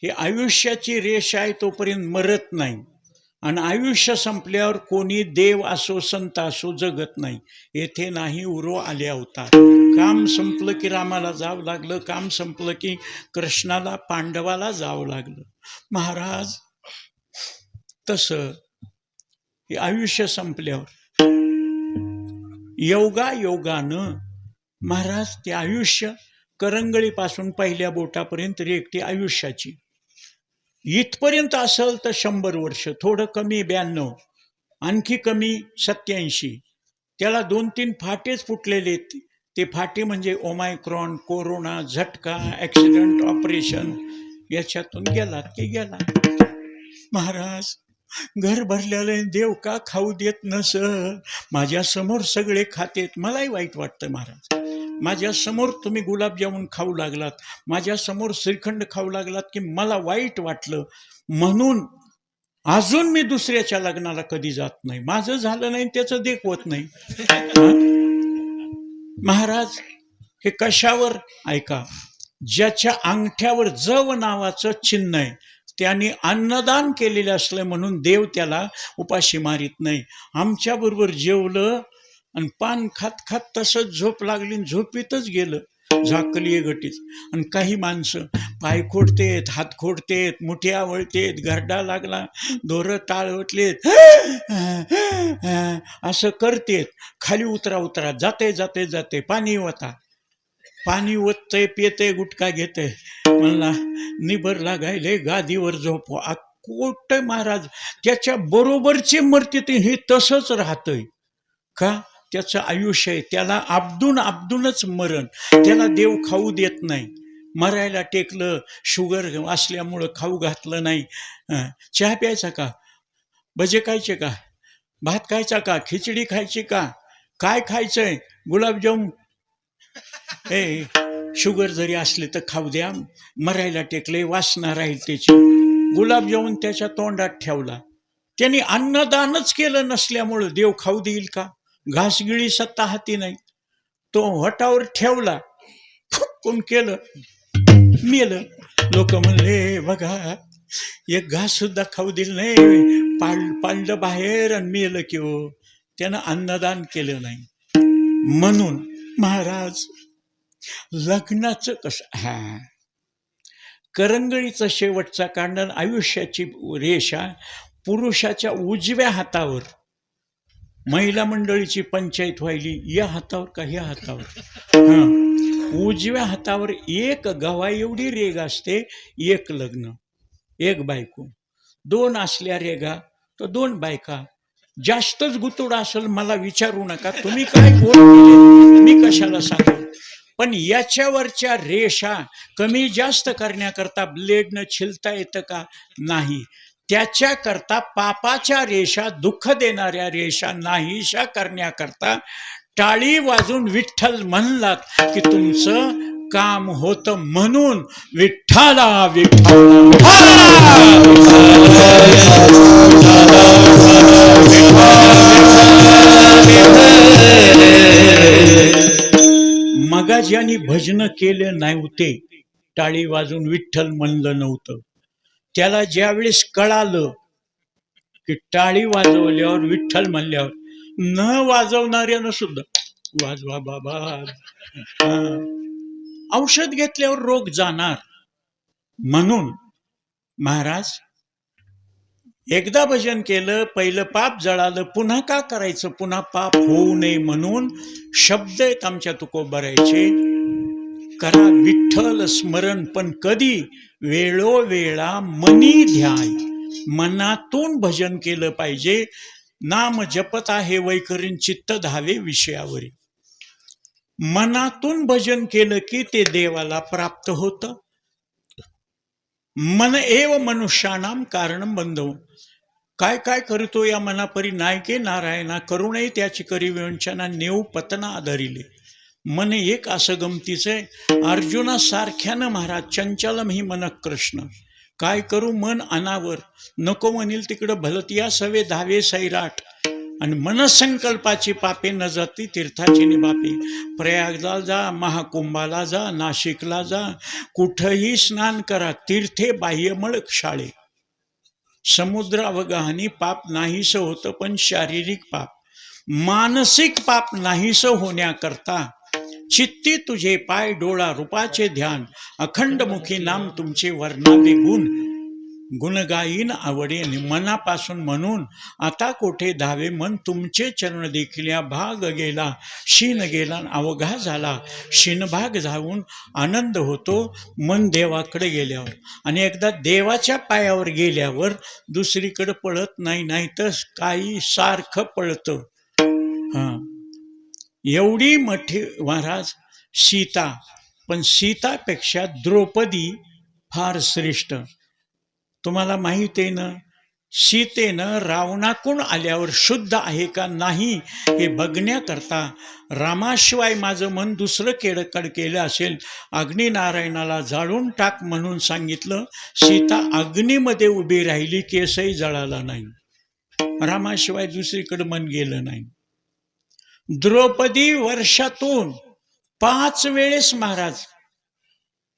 Speaker 1: हे आयुष्याची रेष आहे, तोपर्यंत मरत नाही. आणि आयुष्य संपल्यावर कोणी देव असो संत असो जगत नाही. येथे नाही उरो आले अवतार. काम संपलं की रामाला जावं लागलं, काम संपलं की कृष्णाला पांडवाला जावं लागलं. महाराज तसं हे आयुष्य संपल्यावर योगानं महाराज ते आयुष्य करंगळीपासून पहिल्या बोटापर्यंत रेखटी आयुष्याची इथपर्यंत असेल तर 100 वर्ष, थोडं कमी 92, आणखी कमी 87. त्याला 2-3 फाटेच फुटलेले आहेत. ते फाटे म्हणजे ओमायक्रॉन, कोरोना, झटका, ॲक्सिडेंट, ऑपरेशन, याच्यातून गेला की गेला. महाराज घर भरलेलं देव का खाऊ देत नसल. माझ्यासमोर सगळे खातेत, मलाही वाईट वाटतं महाराज. माझ्यासमोर तुम्ही गुलाबजामुन खाऊ लागलात, माझ्यासमोर श्रीखंड खाऊ लागलात की मला वाईट वाटलं. म्हणून अजून मी दुसऱ्याच्या लग्नाला कधी जात नाही. माझं झालं नाही त्याचं देखवत नाही. महाराज हे कशावर ऐका, ज्याच्या अंगठ्यावर जव नावाचं चिन्ह आहे त्याने अन्नदान केलेलं असलं म्हणून देव त्याला उपाशी मारित नाही. आमच्याबरोबर जेवलं आणि पान खात खात तसंच झोप लागली, झोपीतच गेलं, झाकली गटीच. आणि काही माणसं पाय खोडतेत, हात खोडतेत, मुठी आवळतेत, घरडा लागला, दोरं टाळवटलेत, असं करतेत. खाली उतरा जाते जाते जाते पाणी वता, पाणी ओततय, पेतय, गुटखा घेतय. म्हणला निबर लागायले, गादीवर झोपवा. कोट महाराज त्याच्या बरोबरचे मरते, हे तसंच राहतंय का. त्याचं आयुष्य आहे, त्याला आपदूनच मरण. त्याला देव खाऊ देत नाही. मरायला टेकलं, शुगर असल्यामुळं खाऊ घातलं नाही. चहा प्यायचा का, भजे खायचे का, भात खायचा का, खिचडी खायची का, काय खायचंय, गुलाबजाम, शुगर जरी असले तर खाऊ द्या. मरायला टेकले, वासना राहील त्याची. गुलाबजामुन त्याच्या तोंडात ठेवला. त्यांनी अन्नदानच केलं नसल्यामुळं देव खाऊ देईल का. घासगिळी सत्ता हाती नाही. तो हटावर ठेवला, फुटकून केलं, मेलं. लोक म्हणले बघा एक घास सुद्धा खाऊ दिलं नाही, पाळलं बाहेर आणि मेलं की हो. त्यानं अन्नदान केलं नाही. म्हणून महाराज लग्नाचं कसं, करंगळीचं शेवटचा कांडण आयुष्याची रेषा पुरुषाच्या उजव्या हातावर. महिला मंडळीची पंचायत व्हायली या हातावर का ह्या हातावर. उजव्या हातावर 1 गवा एवढी रेग असते. 1 लग्न, 1 बायको. 2 असल्या रेगा तर 2 बायका. जास्तच गुतुडा असेल मला विचारू नका, तुम्ही काय बोल मी कशाला सांगू. पण याच्यावरच्या रेषा कमी जास्त करण्याकरता ब्लेडनं छिलता येतं का, नाही. त्याच्याकरता पापाच्या रेषा, दुःख देणाऱ्या रेषा नाहीशा करण्याकरता टाळी वाजून विठ्ठल म्हणलात की तुमचं काम होत म्हणून विठ्ठला विठ्ठला मगा ज्यांनी भजन केले नव्हते, टाळी वाजून विठ्ठल म्हणलं नव्हतं, त्याला ज्यावेळेस कळालं की टाळी वाजवल्यावर विठ्ठल म्हणल्यावर न वाजवणाऱ्यानं सुद्धा वाजवा बाबा, औषध घेतल्यावर रोग जाणार. म्हणून महाराज एकदा भजन केलं, पहिलं पाप जळालं, पुन्हा का करायचं, पुन्हा पाप होऊ नये म्हणून शब्द आहेत आमच्या तुकोबारायचे, करा विठ्ठल स्मरण, पण कधी वेळोवेळा मनी ध्याय, मनातून भजन केलं पाहिजे. नाम जपत आहे वैखरीन चित्त धावे विषयावरी. मनातून भजन केलं की ते देवाला प्राप्त होतं. मन एव मनुष्यानाम कारण बंधव. काय काय करतो या मनापरी नायके नारायणा, करुणे त्याची करी व्यंचना, नेऊ पतना आधरिले. मन एक असं गमतीच आहे. अर्जुना सारख्यानं महाराज चंचलम ही मन कृष्ण. काय करू मन अनावर, नको म्हणील तिकडं भलतिया सवे धावे सैराट. आणि मनसंकल्पाची पापे न जाती तीर्थाची निबापे. प्रयागला जा, महाकुंभाला जा, नाशिकला जा, कुठंही स्नान करा, तीर्थे बाह्यमळ शाळे. समुद्र अवगाहनी पाप नाहीसं होतं, पण शारीरिक पाप, मानसिक पाप नाहीसं होण्याकरता चित्ती तुझे पाय डोळा रूपाचे ध्यान, अखंड मुखी नाम तुमचे वर्णावे गुण. गुण गाईन आवडे मनापासून, म्हणून आता कोठे धावे मन तुमचे चरण देखिल्या. भाग गेला शीन गेला अवघा झाला, शीनभाग जाऊन आनंद होतो मन देवाकडे गेल्यावर. आणि एकदा देवाच्या पायावर गेल्यावर दुसरीकडे पळत नाही, नाही तर काही सारखं पळतं. एवढी मोठी महाराज सीता, पण सीतापेक्षा द्रौपदी फार श्रेष्ठ. तुम्हाला माहिती आहे ना, सीतेनं रावणाकडून आल्यावर शुद्ध आहे का नाही हे बघण्याकरता रामाशिवाय माझं मन दुसरं केडकड केलं असेल, अग्निनारायणाला जाळून टाक म्हणून सांगितलं. सीता अग्नीमध्ये उभी राहिली, केसही जळाला नाही. रामाशिवाय दुसरीकडे मन गेलं नाही. द्रौपदी वर्षातून 5 वेळेस महाराज,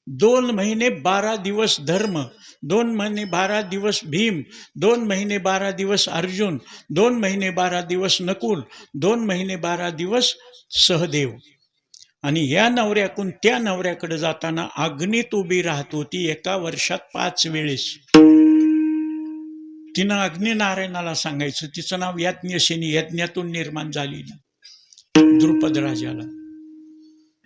Speaker 1: 2 महिने 12 दिवस धर्म, 2 महिने 12 दिवस भीम, 2 महिने 12 दिवस अर्जुन, 2 महिने 12 दिवस नकुल, 2 महिने 12 दिवस सहदेव. आणि या नवऱ्याकडून त्या नवऱ्याकडे जाताना अग्नीत उभी राहत होती एका वर्षात 5 वेळेस. तिनं अग्निनारायणाला सांगायचं, तिचं नाव याज्ञसेनी, यज्ञातून निर्माण झालेली, द्रुपद राजाला.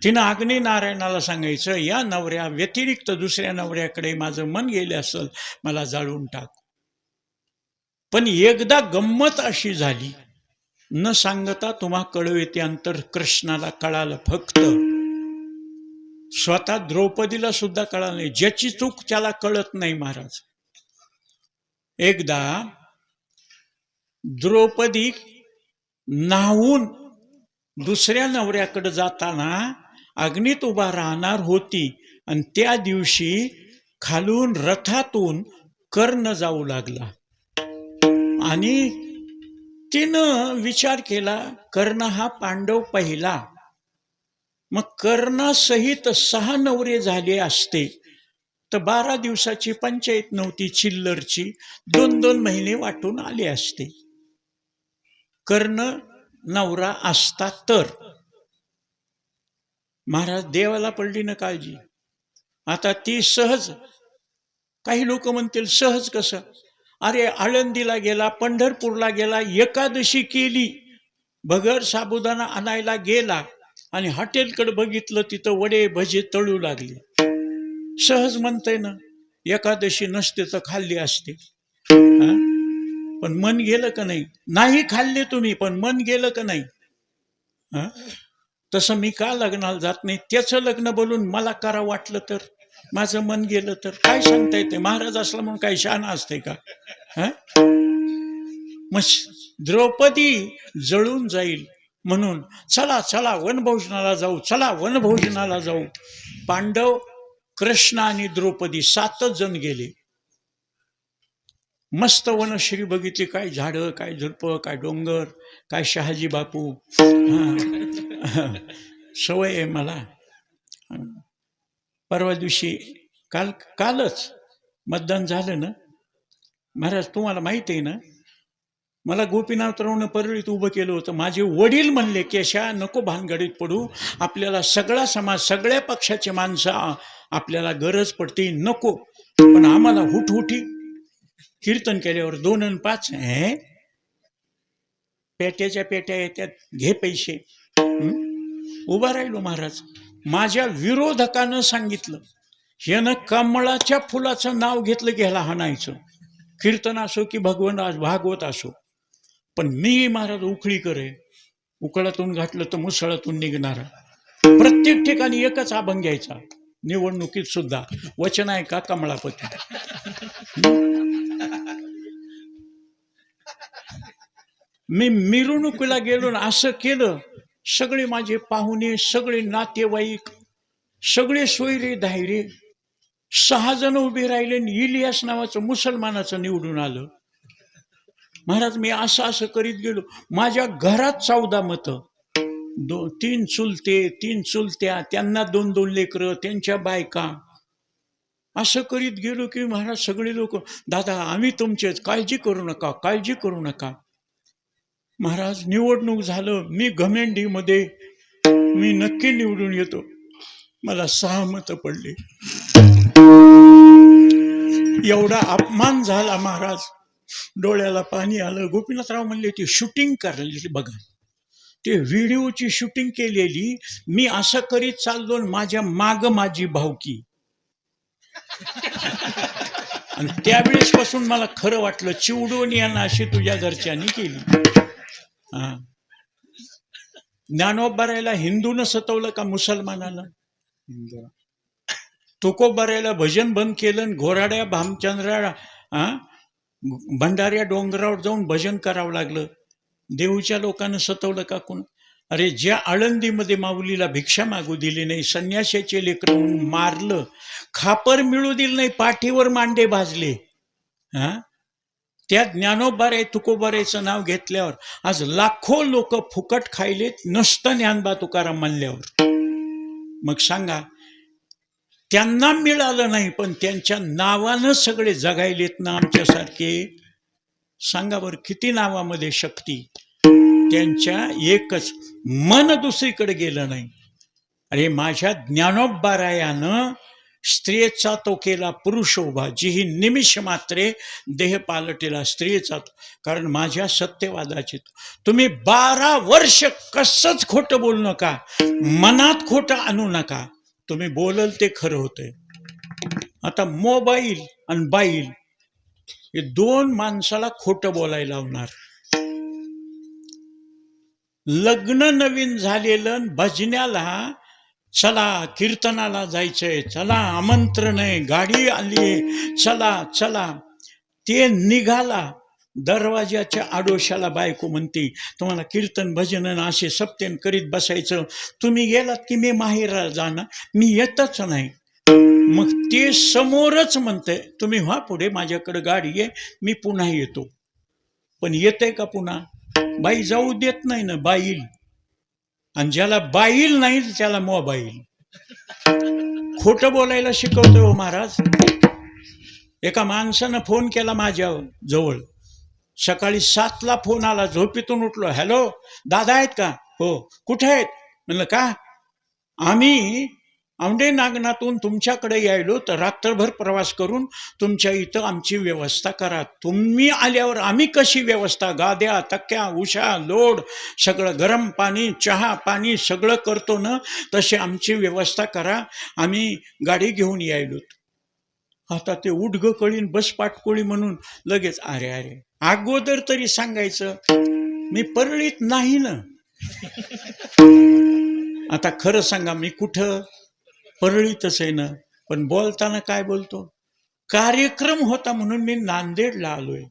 Speaker 1: तिनं अग्निनारायणाला सांगायचं, या नवऱ्या व्यतिरिक्त दुसऱ्या नवऱ्याकडे माझं मन गेले असेल, मला जाळून टाक. पण एकदा गंमत अशी झाली, न सांगता तुम्हा कळू येते, अंतर कृष्णाला कळालं. फक्त स्वतः द्रौपदीला सुद्धा कळालं नाही. ज्याची चूक त्याला कळत नाही महाराज. एकदा द्रौपदी न्हावून दुसऱ्या नवऱ्याकडे जाताना अग्नीत उभा राहणार होती, आणि त्या दिवशी खालून रथातून कर्ण जाऊ लागला. आणि तिनं विचार केला, कर्ण हा पांडव पहिला, मग कर्णासहित 6 नवरे झाले असते तर 12 दिवसाची पंचायत नव्हती चिल्लरची, 2-2 महिने वाटून आले असते. कर्ण नवरा असता तर. महाराज देवाला पडली ना काळजी. आता ती सहज, काही लोक म्हणतील सहज कसं, अरे आळंदीला गेला, पंढरपूरला गेला, एकादशी केली, भगर साबुदाणा आणायला गेला आणि हॉटेलकडे बघितलं, तिथं वडे भजे तळू लागले. सहज म्हणतंय ना, एकादशी नसते तर खाल्ली असते. पण मन गेलं का नाही? नाही खाल्ले तुम्ही, पण मन गेलं का नाही? तसं मी का लग्नाला जात नाही? त्याचं लग्न बोलून मला करा वाटलं तर, माझं मन गेलं तर काय सांगता येते? महाराज असला म्हणून काही शहाणा असते का? मग द्रौपदी जळून जाईल म्हणून चला चला वनभोजनाला जाऊ, चला वनभोजनाला जाऊ. पांडव, कृष्ण आणि द्रौपदी 7 जण गेले. मस्त वनश्री बघितली, काय झाडं, काय झुडपं, काय डोंगर, काय शहाजी बापू. सवय आहे मला. परवा दिवशी कालच मतदान झालं ना महाराज, तुम्हाला माहित आहे ना, मला गोपीनाथरावनं परळीत उभं केलं होतं. माझे वडील म्हणले, केशा नको भानगडीत पडू, आपल्याला सगळा समाज, सगळ्या पक्षाचे माणसं आपल्याला गरज पडते, नको. पण आम्हाला हुटहुटी कीर्तन केल्यावर 2 आणि 5 पेट्याच्या पेट्या येत्यात, घे पैसे. उभा राहिलो महाराज. माझ्या विरोधकानं सांगितलं, यानं कमळाच्या फुलाचं नाव घेतलं की ह्याला हाणायचं, कीर्तन असो की भागवत असो. पण मी महाराज उखळी करे, उकळातून घातलं तर मुसळातून निघणारा. प्रत्येक ठिकाणी एकच अभंग घ्यायचा, निवडणुकीत सुद्धा. वचन आहे का कमळापती. मी मिरवणुकीला गेलो ना, असं केलं. सगळे माझे पाहुणे, सगळे नातेवाईक, सगळे सोयरे धायरे, 6 जण उभे राहिले. इलियास नावाचं मुसलमानाचं निवडून आलं. महाराज मी असं करीत गेलो. माझ्या घरात 14 मतं, 3 चुलते, 3 चुलत्या, त्यांना 2-2 लेकरं, त्यांच्या बायका. असं करीत गेलो की महाराज सगळे लोक, दादा आम्ही तुमचेच, काळजी करू नका, काळजी करू नका. महाराज निवडणूक झालं. मी घमेंडीमध्ये, मी नक्की निवडून येतो. मला 6 मतं पडली. एवढा अपमान झाला महाराज, डोळ्याला पाणी आलं. गोपीनाथराव म्हणले, ती शूटिंग करायची बघा, ते व्हिडिओची शूटिंग केलेली. मी असं करीत चाललो, माझ्या माग माझी भावकी. आणि त्यावेळेस पासून मला खरं वाटलं, चिवडून यांना अशी तुझ्या घरच्यांनी केली. ज्ञानोबारायला हिंदूनं सतवलं का मुसलमानानं? तुकोबारायला भजन बंद केलं, घोराड्या भामचंद्रा भंडाऱ्या डोंगरावर जाऊन भजन करावं लागलं. देऊच्या लोकांना सतवलं का कोण? अरे ज्या आळंदीमध्ये माऊलीला भिक्षा मागू दिली नाही, संन्याशाचे लेकरं म्हणून मारलं, खापर मिळू दिलं नाही, पाठीवर मांडे भाजले, त्या ज्ञानोबाराय तुकोबारायचं नाव घेतल्यावर आज लाखो लोक फुकट खायलेत, नसतं ज्ञानबा तुकाराम म्हणल्यावर. मग सांगा, त्यांना मिळालं नाही पण त्यांच्या नावानं सगळे जगायलेत ना आमच्यासारखे. सांगा बरं, किती नावामध्ये शक्ती. त्यांच्या एकच मन दुसरीकडे गेलं नाही. अरे माझ्या ज्ञानोबारायानं स्त्रियेचा तो केला पुरुष उभा, जी ही निमिष मात्रे देह पालटेला स्त्रियेचा. कारण माझ्या सत्यवादाची तुम्ही 12 वर्ष कसंच खोटं बोलू नका, मनात खोटं आणू नका. तुम्ही बोलल ते खरं होतंय. आता मोबाईल आणि बाईल हे 2 माणसाला खोटं बोलायला लावणार. लग्न नवीन झालेलं, भजण्याला चला, कीर्तनाला जायचंय, चला आमंत्रण आहे, गाडी आली, चला चला. ते निघाला, दरवाजाच्या आडोशाला बायको म्हणते, तुम्हाला कीर्तन भजन असे सप्तेन करीत बसायचं, तुम्ही गेलात की मी माहेर जाणार, मी येतच नाही. मग ते समोरच म्हणतंय, तुम्ही व्हा पुढे, माझ्याकडे गाडी आहे, मी पुन्हा येतो. पण येतंय का पुन्हा? बाई जाऊ देत नाही ना, बाईल. आणि ज्याला बाईल नाही त्याला मोबाईल. खोटं बोलायला शिकवतोय हो महाराज. एका माणसानं फोन केला माझ्या जवळ, सकाळी 7ला फोन आला, झोपेतून उठलो. हॅलो दादा आहेत का? हो. कुठे आहेत? म्हणलं का? आम्ही औंढे नागनाथून तुमच्याकडे यायलो, तर रात्रभर प्रवास करून तुमच्या इथं आमची व्यवस्था करा. तुम्ही आल्यावर आम्ही कशी व्यवस्था, गाद्या तक्क्या उशा लोड सगळं, गरम पाणी चहा पाणी सगळं करतो ना, तशी आमची व्यवस्था करा. आम्ही गाडी घेऊन यायलो. आता ते उडगं कळीन बस पाटकोळी म्हणून लगेच अरे अरे, अगोदर तरी सांगायचं, मी परळीत नाही ना. आता खरं सांगा, मी कुठं? परळीतच आहे ना. पण बोलताना काय बोलतो? कार्यक्रम होता म्हणून मी नांदेडला आलोय.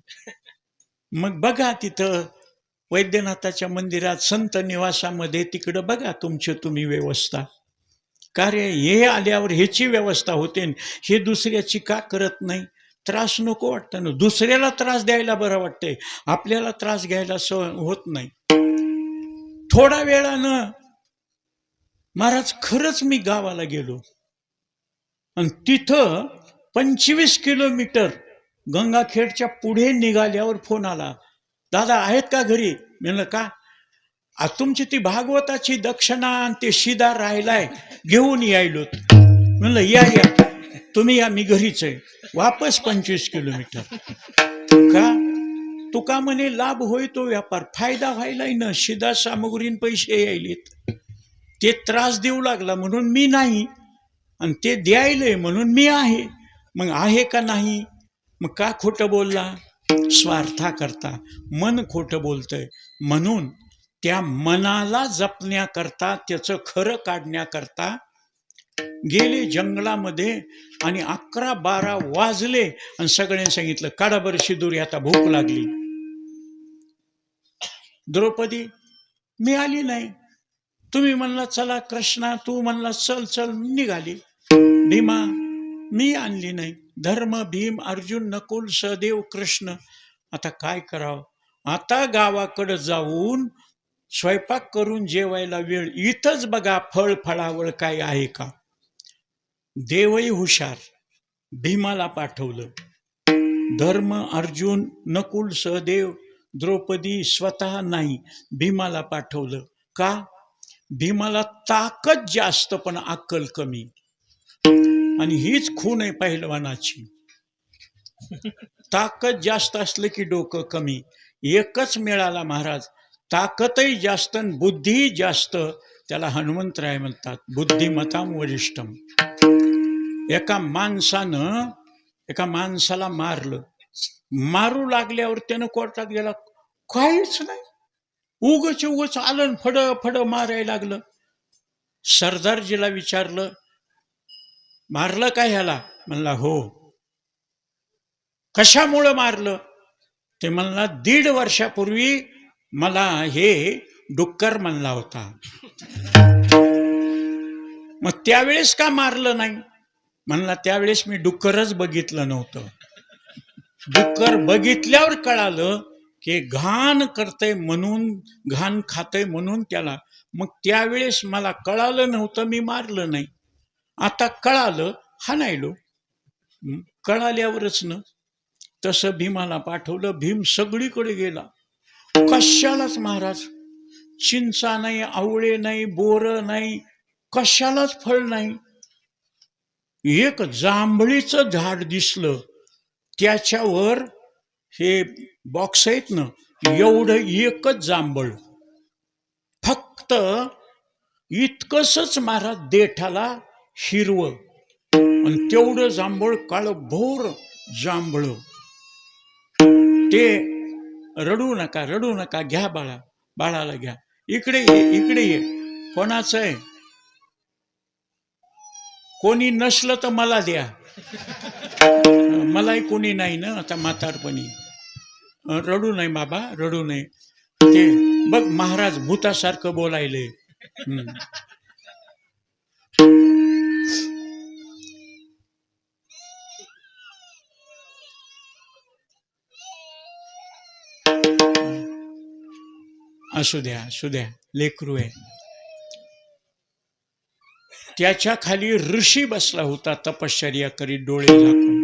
Speaker 1: मग बघा तिथं वैद्यनाथाच्या मंदिरात, संत निवासामध्ये, तिकडं बघा तुमची तुम्ही व्यवस्था. का रे, हे आल्यावर ह्याची व्यवस्था होते, हे दुसऱ्याची का करत नाही? त्रास नको वाटतं ना, दुसऱ्याला त्रास द्यायला बरं वाटतंय, आपल्याला त्रास घ्यायला होत नाही. थोड्या वेळानं महाराज खरंच मी गावाला गेलो आणि तिथं 25 किलोमीटर गंगाखेडच्या पुढे निघाल्यावर फोन आला, दादा आहेत का घरी? म्हणलं का? तुमची ती भागवताची दक्षिणा आणि ते शिदा राहिलाय, घेऊन यायलो. म्हणलं या या, तुम्ही या, मी घरीच आहे. वापस 25 किलोमीटर. का? तुका म्हणे लाभ होय तो व्यापार, फायदा व्हायलाय ना, शिदा सामग्रीन पैसे यायलेत. ते त्रास देऊ लागला म्हणून मी नाही, आणि ते द्यायलंय म्हणून मी आहे. मग आहे का नाही? मग का खोटं बोलला? स्वार्था करता मन खोटं बोलतंय. म्हणून त्या मनाला जपण्याकरता, त्याचं खरं काढण्याकरता गेले जंगलामध्ये आणि 11-12 वाजले आणि सगळ्यांनी सांगितलं, काढा बरं शिदुरी, आता भूक लागली. द्रौपदी मी आली नाही, तुम्ही म्हणला चला कृष्णा, तू म्हणला चल चल, निघाली. भीमा मी आणली नाही. धर्म, भीम, अर्जुन, नकुल, सहदेव, कृष्ण. आता काय करावं? आता गावाकडे जाऊन स्वयंपाक करून जेवायला वेळ, इथंच बघा फळ फळावळ काय आहे का. देवही हुशार, भीमाला पाठवलं. धर्म, अर्जुन, नकुल, सहदेव, द्रौपदी स्वतः नाही, भीमाला पाठवलं. का? भीमाला ताकद जास्त पण अक्कल कमी, आणि हीच खून आहे पहिलवानाची. ताकद जास्त असलं की डोकं कमी. एकच मिळाला महाराज, ताकदही जास्त आणि बुद्धीही जास्त. त्याला हनुमंतराय म्हणतात, बुद्धिमतां वरिष्ठम. एका माणसाला मारलं, मारू लागल्यावर त्यानं कोर्टात गेला, काहीच नाही, उगच आलं, फड फड मारायला लागलं. सरदारजीला विचारलं, मारलं का ह्याला? म्हणला हो. कशामुळं मारलं? ते म्हणला 1.5 वर्षापूर्वी मला हे डुक्कर म्हणला होता. मग त्यावेळेस का मारलं नाही? म्हणला त्यावेळेस मी डुक्करच बघितलं नव्हतं. डुक्कर बघितल्यावर कळालं की घाण करतय म्हणून, घाण खातय म्हणून त्याला. मग त्यावेळेस मला कळालं नव्हतं, मी मारलं नाही. आता कळालं, हाणायलो. कळाल्यावरच न. तसं भीमाला पाठवलं. भीम सगळीकडे गेला, कशालाच महाराज, चिंचा नाही, आवळे नाही, बोर नाही, कशालाच फळ नाही. एक जांभळीचं झाड दिसलं, त्याच्यावर हे बॉक्स आहेत ना, एवढं एकच जांभळ, फक्त इतकंच महाराज, देठाला हिरवं, आणि तेवढं जांभळ काळभोर जांभळ. ते रडू नका, घ्या बाळाला घ्या, इकडे ये. कोणाचं आहे? कोणी नसलं तर मला द्या, मलाही कोणी नाही ना आता म्हातारपणी. रडू नाही बाबा, रडू नाही. ते बघ महाराज भूतासारखं बोलायले. असू द्या, लेकरू आहे. त्याच्या खाली ऋषी बसला होता, तपश्चर्या करीत, डोळे झाकून.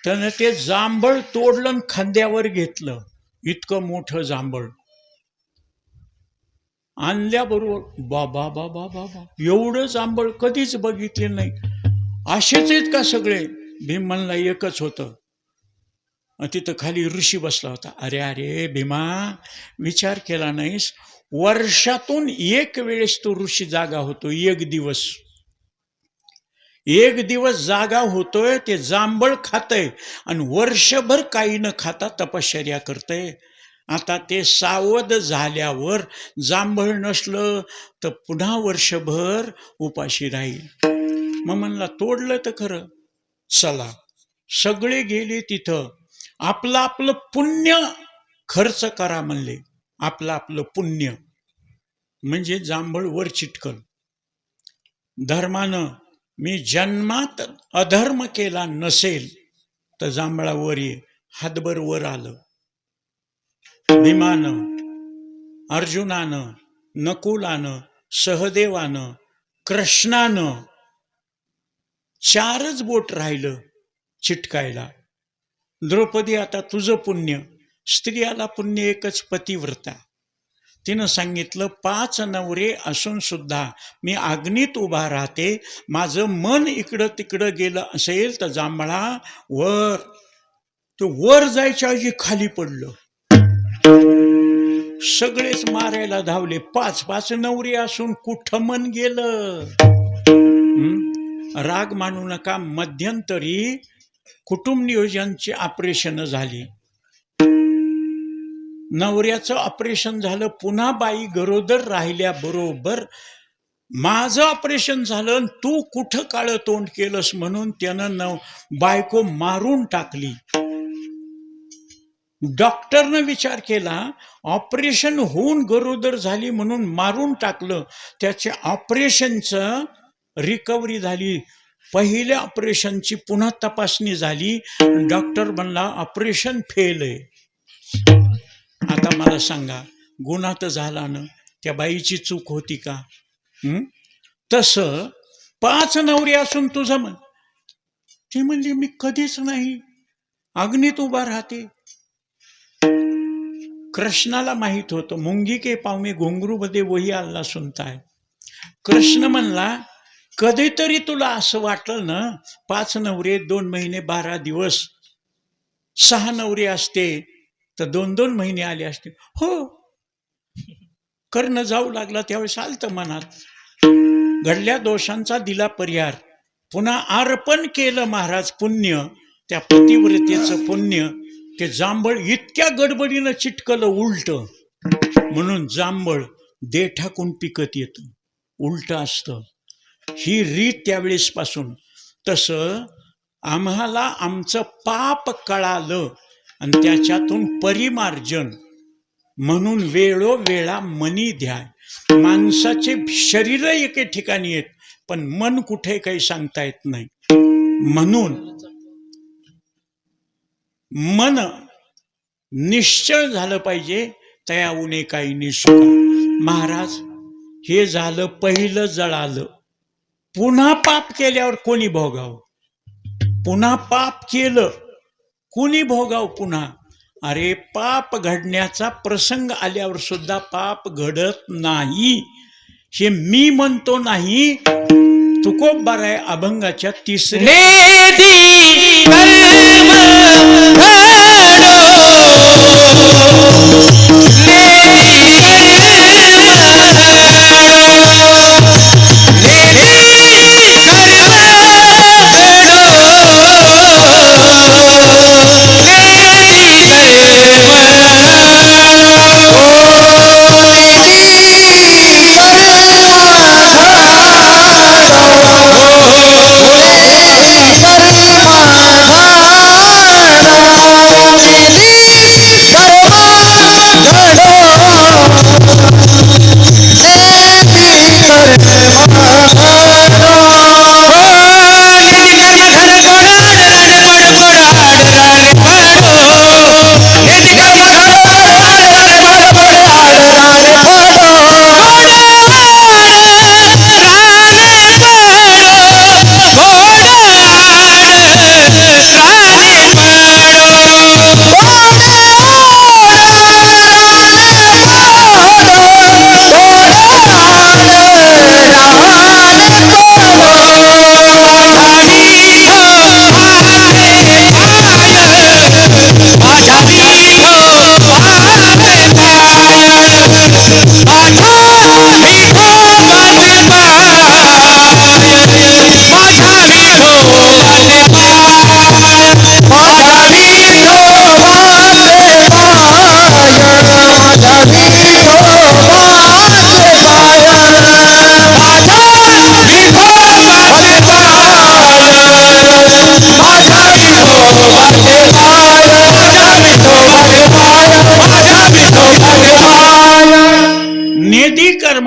Speaker 1: त्यानं ते जांभळ तोडलं, खांद्यावर घेतलं. इतकं मोठं जांभळ आणल्याबरोबर बाबा बाबा बाबा, एवढं जांभळ कधीच बघितले नाही. असेच आहेत का सगळे? भीम म्हणला एकच होतं. तिथं खाली ऋषी बसला होता. अरे भीमा, विचार केला नाहीस? वर्षातून एक वेळेस तो ऋषी जागा होतो. एक दिवस जागा होतोय, ते जांभळ खातय आणि वर्षभर काही न खाता तपश्चर्या करतय. आता ते सावध झाल्यावर जांभळ नसलं तर पुन्हा वर्षभर उपाशी राहील. मग म्हणला तोडलं तर खरं. चला, सगळे गेले तिथं. आपलं पुण्य खर्च करा म्हणले. आपलं पुण्य म्हणजे जांभळ वर चिटकल. धर्मानं मी जन्मात अधर्म केला नसेल तर जांभळा वर ये. हातभर वर आलं. भीमानं, अर्जुनानं, नकुलानं, सहदेवानं, कृष्णानं 4च बोट राहिलं चिटकायला. द्रौपदी, आता तुझं पुण्य. स्त्रियाला पुण्य एकच, पतिव्रता. तिनं सांगितलं 5 नवरे असून सुद्धा मी अग्नीत उभा राहते. माझं मन इकडं तिकडं गेलं असेल तर जांभळा वर. तो वर जायच्या ऐवजी खाली पडलं. सगळेच मारायला धावले. 5 नवरे असून कुठं मन गेलं. राग मानू नका. मध्यंतरी कुटुंब नियोजनची ऑपरेशन झाली. नवऱ्याचं ऑपरेशन झालं. पुन्हा बाई गरोदर राहिल्या बरोबर माझं ऑपरेशन झालं. तू कुठं काळं तोंड केलंस म्हणून त्यानं बायको मारून टाकली. डॉक्टरनं विचार केला ऑपरेशन होऊन गरोदर झाली म्हणून मारून टाकलं. त्याच्या ऑपरेशनचं रिकव्हरी झाली. पहिल्या ऑपरेशनची पुन्हा तपासणी झाली. डॉक्टर म्हणला ऑपरेशन फेल आहे. आता मला सांगा, गुन्हा तर झाला ना, त्या बाईची चूक होती का? तसं 5 नवरे असून तुझं मन. ती म्हणली मी कधीच नाही, अग्नीत उभा राहते. कृष्णाला माहित होतं मुंगी के पाव में घुंगरू मध्ये वही अल्ला सुनताय. कृष्ण म्हणला कधीतरी तुला असं वाटलं ना 5 नवरे 2 महिने 12 दिवस, 6 नवरे असते तर 2-2 महिने आले असते. हो, कर्ण जाऊ लागला त्यावेळेस आलतं मनात. घडल्या दोषांचा दिला परिहार. पुन्हा अर्पण केलं महाराज पुण्य, त्या पतिव्रतेचं पुण्य. ते जांभळ इतक्या गडबडीनं चिटकलं उलट, म्हणून जांभळ देठाकून पिकत येतं, उलट असतं. ही रीत त्यावेळेस पासून. तसं आम्हाला आमचं पाप कळालं आणि त्याच्यातून परिमार्जन म्हणून वेळोवेळा मनी ध्यान. माणसाचे शरीर एके ठिकाणी आहेत पण मन कुठे काही सांगता येत नाही. म्हणून मन निश्चळ झालं पाहिजे. तयाऊने काही निसुका. महाराज, हे झालं पहिलं जळालं. पुन्हा पाप केल्यावर कोणी भोगाव? पुन्हा पाप केलं कोणी भोगाव पुन्हा? अरे, पाप घडण्याचा प्रसंग आल्यावर सुद्धा पाप घडत नाही. हे मी म्हणतो नाही, तुकोबाराय अभंगाच्या 3ऱ्या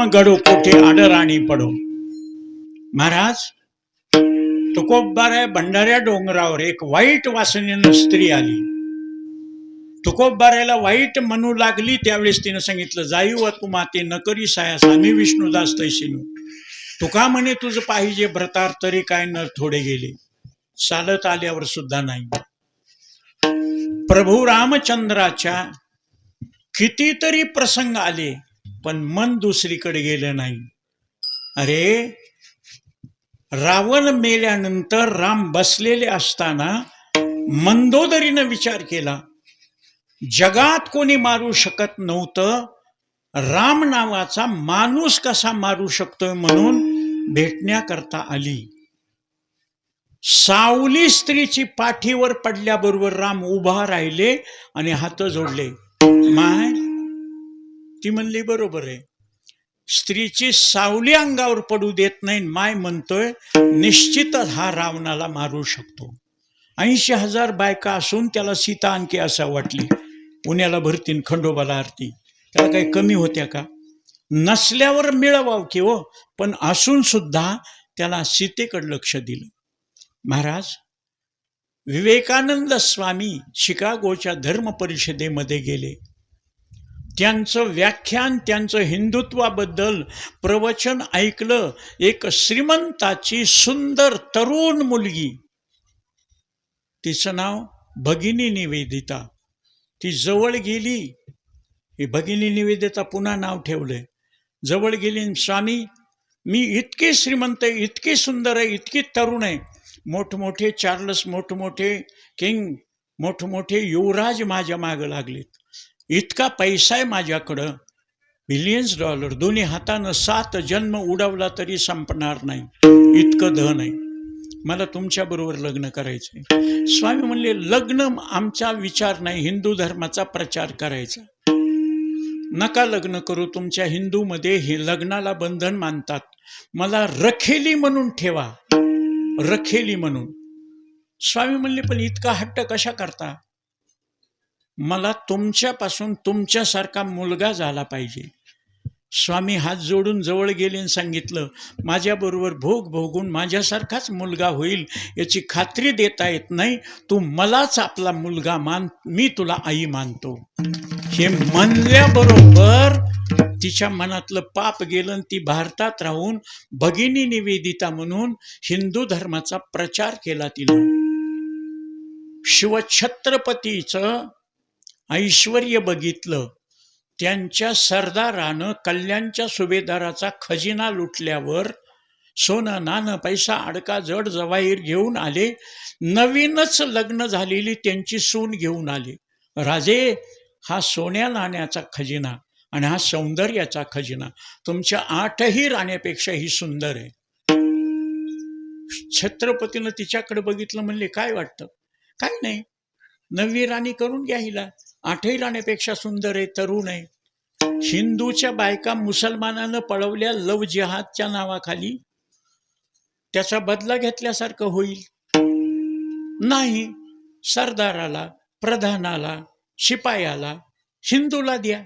Speaker 1: घडो कोठे आडराणी पडो. महाराज, तुकोबाराया भंडाऱ्या डोंगरावर एक वाईट वासनेनं स्त्री आली. तुकोबारायला वाईट म्हणू लागली. त्यावेळेस तिनं सांगितलं, जाई व तू माते न करी सायास, आम्ही विष्णुदास तैसिनू. तुका म्हणे तुझं पाहिजे भ्रतार, तरी काय नर थोडे गेले. चालत आल्यावर सुद्धा नाही. प्रभू रामचंद्राच्या कितीतरी प्रसंग आले, पण मन दुसरीकडे गेलं नाही. अरे, रावण मेल्यानंतर राम बसलेले असताना मंदोदरीनं विचार केला, जगात कोणी मारू शकत नव्हतं, राम नावाचा माणूस कसा मारू शकतोय, म्हणून भेटण्याकरता आली. सावली स्त्रीची पाठीवर पडल्याबरोबर राम उभा राहिले आणि हात जोडले. माय, ती म्हणली बरोबर आहे, स्त्रीची सावली अंगावर पडू देत नाही. माय म्हणतोय निश्चितच हा रावणाला मारू शकतो. 80,000 बायका असून त्याला सीता आणखी असं वाटली. पुण्याला भरतीन, खंडोबाला आरती, त्याला काही कमी होत्या का? नसल्यावर मिळवाव की हो, पण असून सुद्धा त्याला सीतेकडे लक्ष दिलं. महाराज, विवेकानंद स्वामी शिकागोच्या धर्म परिषदेमध्ये गेले. त्यांचं व्याख्यान, त्यांचं हिंदुत्वाबद्दल प्रवचन ऐकलं. एक श्रीमंताची सुंदर तरुण मुलगी, तिचं नाव भगिनी निवेदिता, ती जवळ गेली. ही भगिनी निवेदिता पुन्हा नाव ठेवलंय. जवळ गेली, स्वामी मी इतकी श्रीमंत आहे, इतकी सुंदर आहे, इतकी तरुण आहे, मोठमोठे चार्लस, मोठमोठे किंग, मोठमोठे युवराज माझ्या मागं लागलेत, इतका पैसा आहे माझ्याकडं, $बिलियन्स, दोन्ही हातानं 7 जन्म उडवला तरी संपणार नाही, इतकं धन आहे, मला तुमच्याबरोबर लग्न करायचंय. स्वामी म्हणले, लग्न आमचा विचार नाही, हिंदू धर्माचा प्रचार करायचा. नका लग्न करू, तुमच्या हिंदूमध्ये हे लग्नाला बंधन मानतात, मला रखेली म्हणून ठेवा, रखेली म्हणून. स्वामी म्हणले, पण इतका हट्ट कशा करता? मला तुमच्यापासून तुमच्यासारखा मुलगा झाला पाहिजे. स्वामी हात जोडून जवळ गेले आणि सांगितलं, माझ्याबरोबर भोग भोगून माझ्यासारखाच मुलगा होईल याची खात्री देता येत नाही, तू मलाच आपला मुलगा मान, मी तुला आई मानतो. हे म्हणल्याबरोबर तिच्या मनातलं पाप गेलं आणि ती भारतात राहून भगिनी निवेदिता म्हणून हिंदू धर्माचा प्रचार केला. तिला शिवछत्रपतीचं ऐश्वर्य बघितलं. त्यांच्या सरदारानं कल्याणच्या सुभेदाराचा खजिना लुटल्यावर सोनं नाणं पैसा अडका जड जवाहीर घेऊन आले. नवीनच लग्न झालेली त्यांची सून घेऊन आले. राजे, हा सोन्या नाण्याचा खजिना आणि हा सौंदर्याचा खजिना, तुमच्या 8ही राण्यापेक्षा ही सुंदर आहे. छत्रपतीनं तिच्याकडे बघितलं, म्हणले, काय वाटतं? काय नाही, 9वी राणी करून घ्या हिला, 8ही राण्यापेक्षा सुंदर आहे, तरुण आहे. हिंदूच्या बायका मुसलमानानं पळवल्या लव जिहादच्या नावाखाली, त्याचा बदला घेतल्यासारखं होईल? नाही, सरदाराला, प्रधानाला, शिपायाला हिंदूला द्या.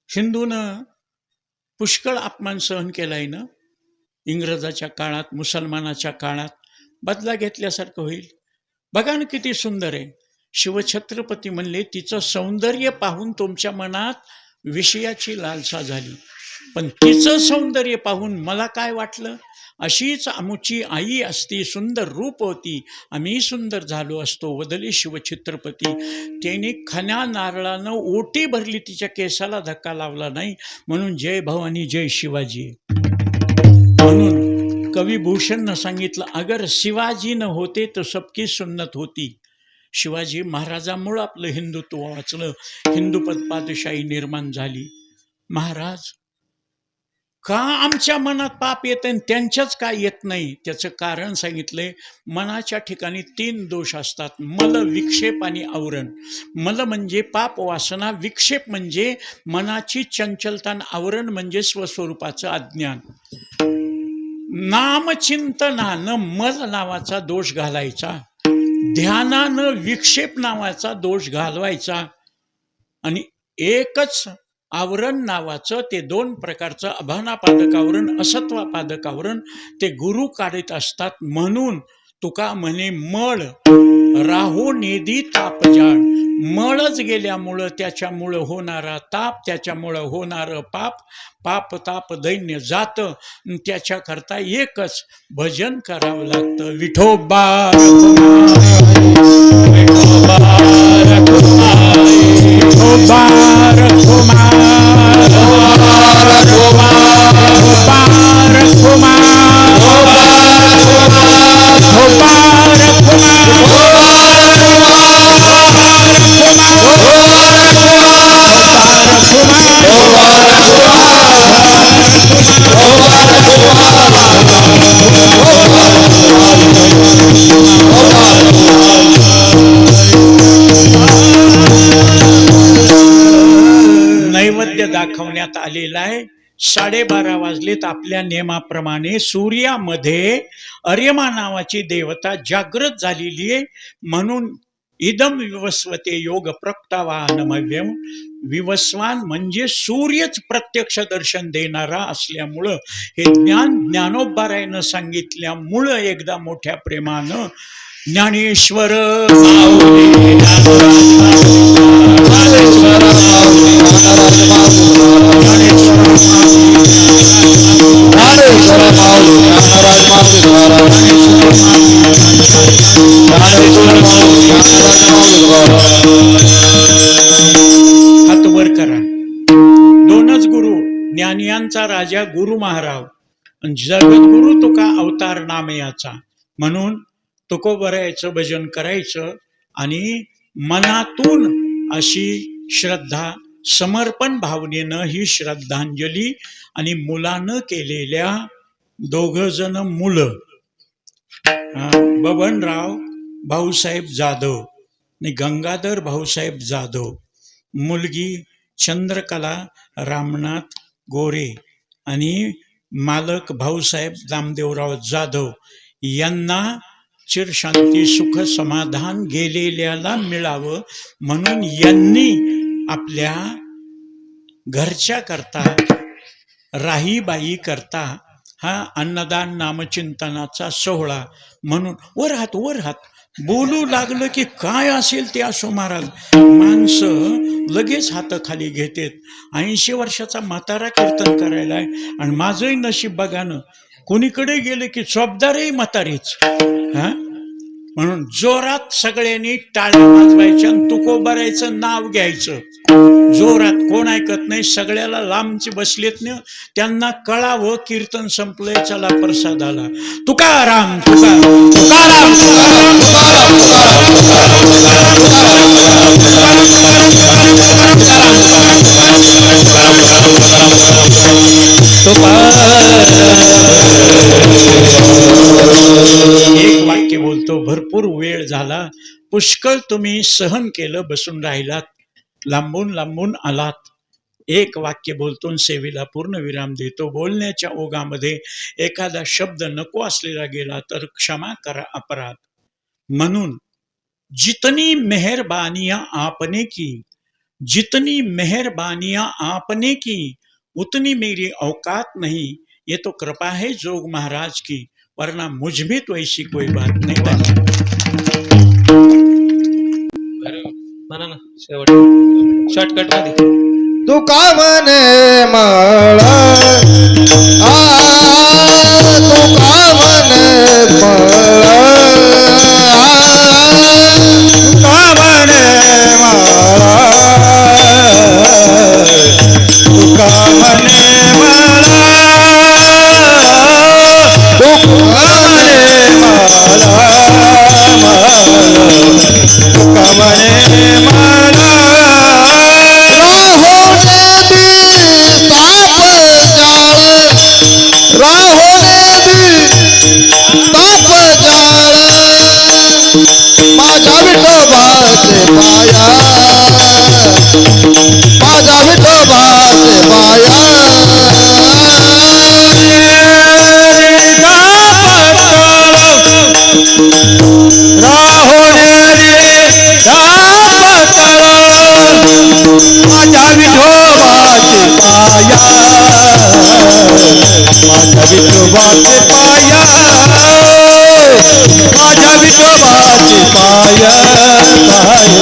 Speaker 1: हिंदूनं पुष्कळ अपमान सहन केलाय ना इंग्रजाच्या काळात, मुसलमानाच्या काळात, बदला घेतल्यासारखं होईल. बघा ना किती सुंदर आहे. शिवछत्रपती म्हणले, तिचं सौंदर्य पाहून तुमच्या मनात विषयाची लालसा झाली, पण तिचं सौंदर्य पाहून मला काय वाटलं, अशीच आमुची आई असती, सुंदर रूप होती, आम्ही सुंदर झालो असतो. वदले शिवछत्रपती. त्याने खन्या नारळानं ओटी भरली, तिच्या केसाला धक्का लावला नाही, म्हणून जय भवानी जय शिवाजी. म्हणून कवी भूषणनं सांगितलं, अगर शिवाजी न होते तो सबकी सुन्नत होती. शिवाजी महाराजांमुळं आपलं हिंदुत्व वाचलं, हिंदूपद पादशाही निर्माण झाली. महाराज, का आमच्या मनात पाप येत आणि त्यांच्याच काय येत नाही? त्याचं कारण सांगितलंय. मनाच्या ठिकाणी 3 दोष असतात, मल, विक्षेप आणि आवरण. मल म्हणजे पाप वासना, विक्षेप म्हणजे मनाची चंचलता, आवरण म्हणजे स्वस्वरूपाचं अज्ञान. नामचिंतनानं मल नावाचा दोष घालायचा, ध्यानानं विक्षेप नावाचा दोष घालवायचा, आणि एकच आवरण नावाचं ते 2 प्रकारचं अभानापादक आवरण, असत्वापादक आवरण ते गुरु काढत असतात. म्हणून तुका म्हणे मळ राहो नेदी ताप जाण. मळच गेल्यामुळं त्याच्यामुळं होणारा ताप, त्याच्यामुळं होणारं पाप, पाप ताप दैन्य जातं. त्याच्याकरता एकच भजन करावं लागतं. विठोबा विठोबा नैवेद्य दाखवण्यात आलेला आहे. 12:30 वाजलेत. आपल्या नियमाप्रमाणे सूर्यामध्ये अर्यमा नावाची देवता जागृत झालेली आहे. म्हणून इदम विवस्वते योग प्रक्तावानमव्यम. विवस्वान म्हणजे सूर्यच प्रत्यक्ष दर्शन देणारा असल्यामुळं हे ज्ञान ज्ञानोबारायनं सांगितल्यामुळं एकदा मोठ्या प्रेमानं ज्ञानेश्वर हात वर करा. 2च गुरु, ज्ञानियांचा राजा गुरु महाराज, जगद्गुरु तुका अवतार नामयाचा. म्हणून तुकोबरायचं भजन करायचं आणि मनातून अशी श्रद्धा समर्पण भावनेनं ही श्रद्धांजली. आणि मुलानं केलेल्या 2 जण मुलं, बबनराव भाऊसाहेब जाधव आणि गंगाधर भाऊसाहेब जाधव, मुलगी चंद्रकला रामनाथ गोरे आणि मालक भाऊसाहेब नामदेवराव जाधव यांना चिरशांती सुख समाधान गेलेल्याला मिळावं म्हणून यांनी आपल्या घरच्या करता राहीबाई करता हा अन्नदान नामचिंतनाचा सोहळा म्हणून वर हात बोलू लागलं की काय असेल ते असो महाराज. माणसं लगेच हात खाली घेतात. 80 वर्षाचा म्हातारा कीर्तन करायला आहे आणि माझंही नशीब बघानं कोणीकडे गेले की चोपदारही म्हातारीच. म्हणून जोरात सगळ्यांनी टाळ्या वाजवायच्या आणि तुकोबारायचं नाव घ्यायचं जोरात. कोण ऐकत नाही. सगळ्याला लांबचे बसलेत ना, त्यांना कळावं कीर्तन संपलंय, चला प्रसादाला. तुकाराम तुकाराम तुकाराम एक वाक्य बोलतो. भरपूर वेळ झाला, पुष्कळ तुम्ही सहन केलं, बसून राहिलात, लांबून लांबून आलात. एक वाक्य बोलतो, सेवेला पूर्ण विराम देतो. बोलण्याच्या ओघामध्ये एखादा शब्द नको असलेला गेला तर क्षमा करा अपराध. म्हणून जितनी मेहरबानियां आपने की, जितनी मेहरबानियां आपने की, उतनी मेरी औकात नहीं. ये तो कृपा है जोग महाराज की, वरना मुझ में तो ऐसी कोई बात नहीं.
Speaker 3: म्हणा ना शेवट शॉर्टकट मध्ये.
Speaker 2: तुका म्हणे मळ तुका म्हणे मळ तुका म्हणे मळ तुका म्हणे मळ तुका म्हणे मळ तुका म्हणे मळ माझ्या विठोबाचे पाय, माझ्या विठोबाचे पाय, माझ्या विठोबाचे पाय.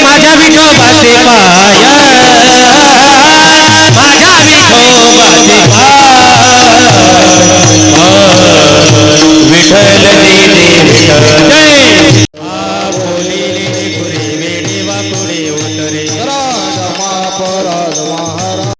Speaker 4: माझ्या विठोबाचे पाया
Speaker 2: विठ्ठल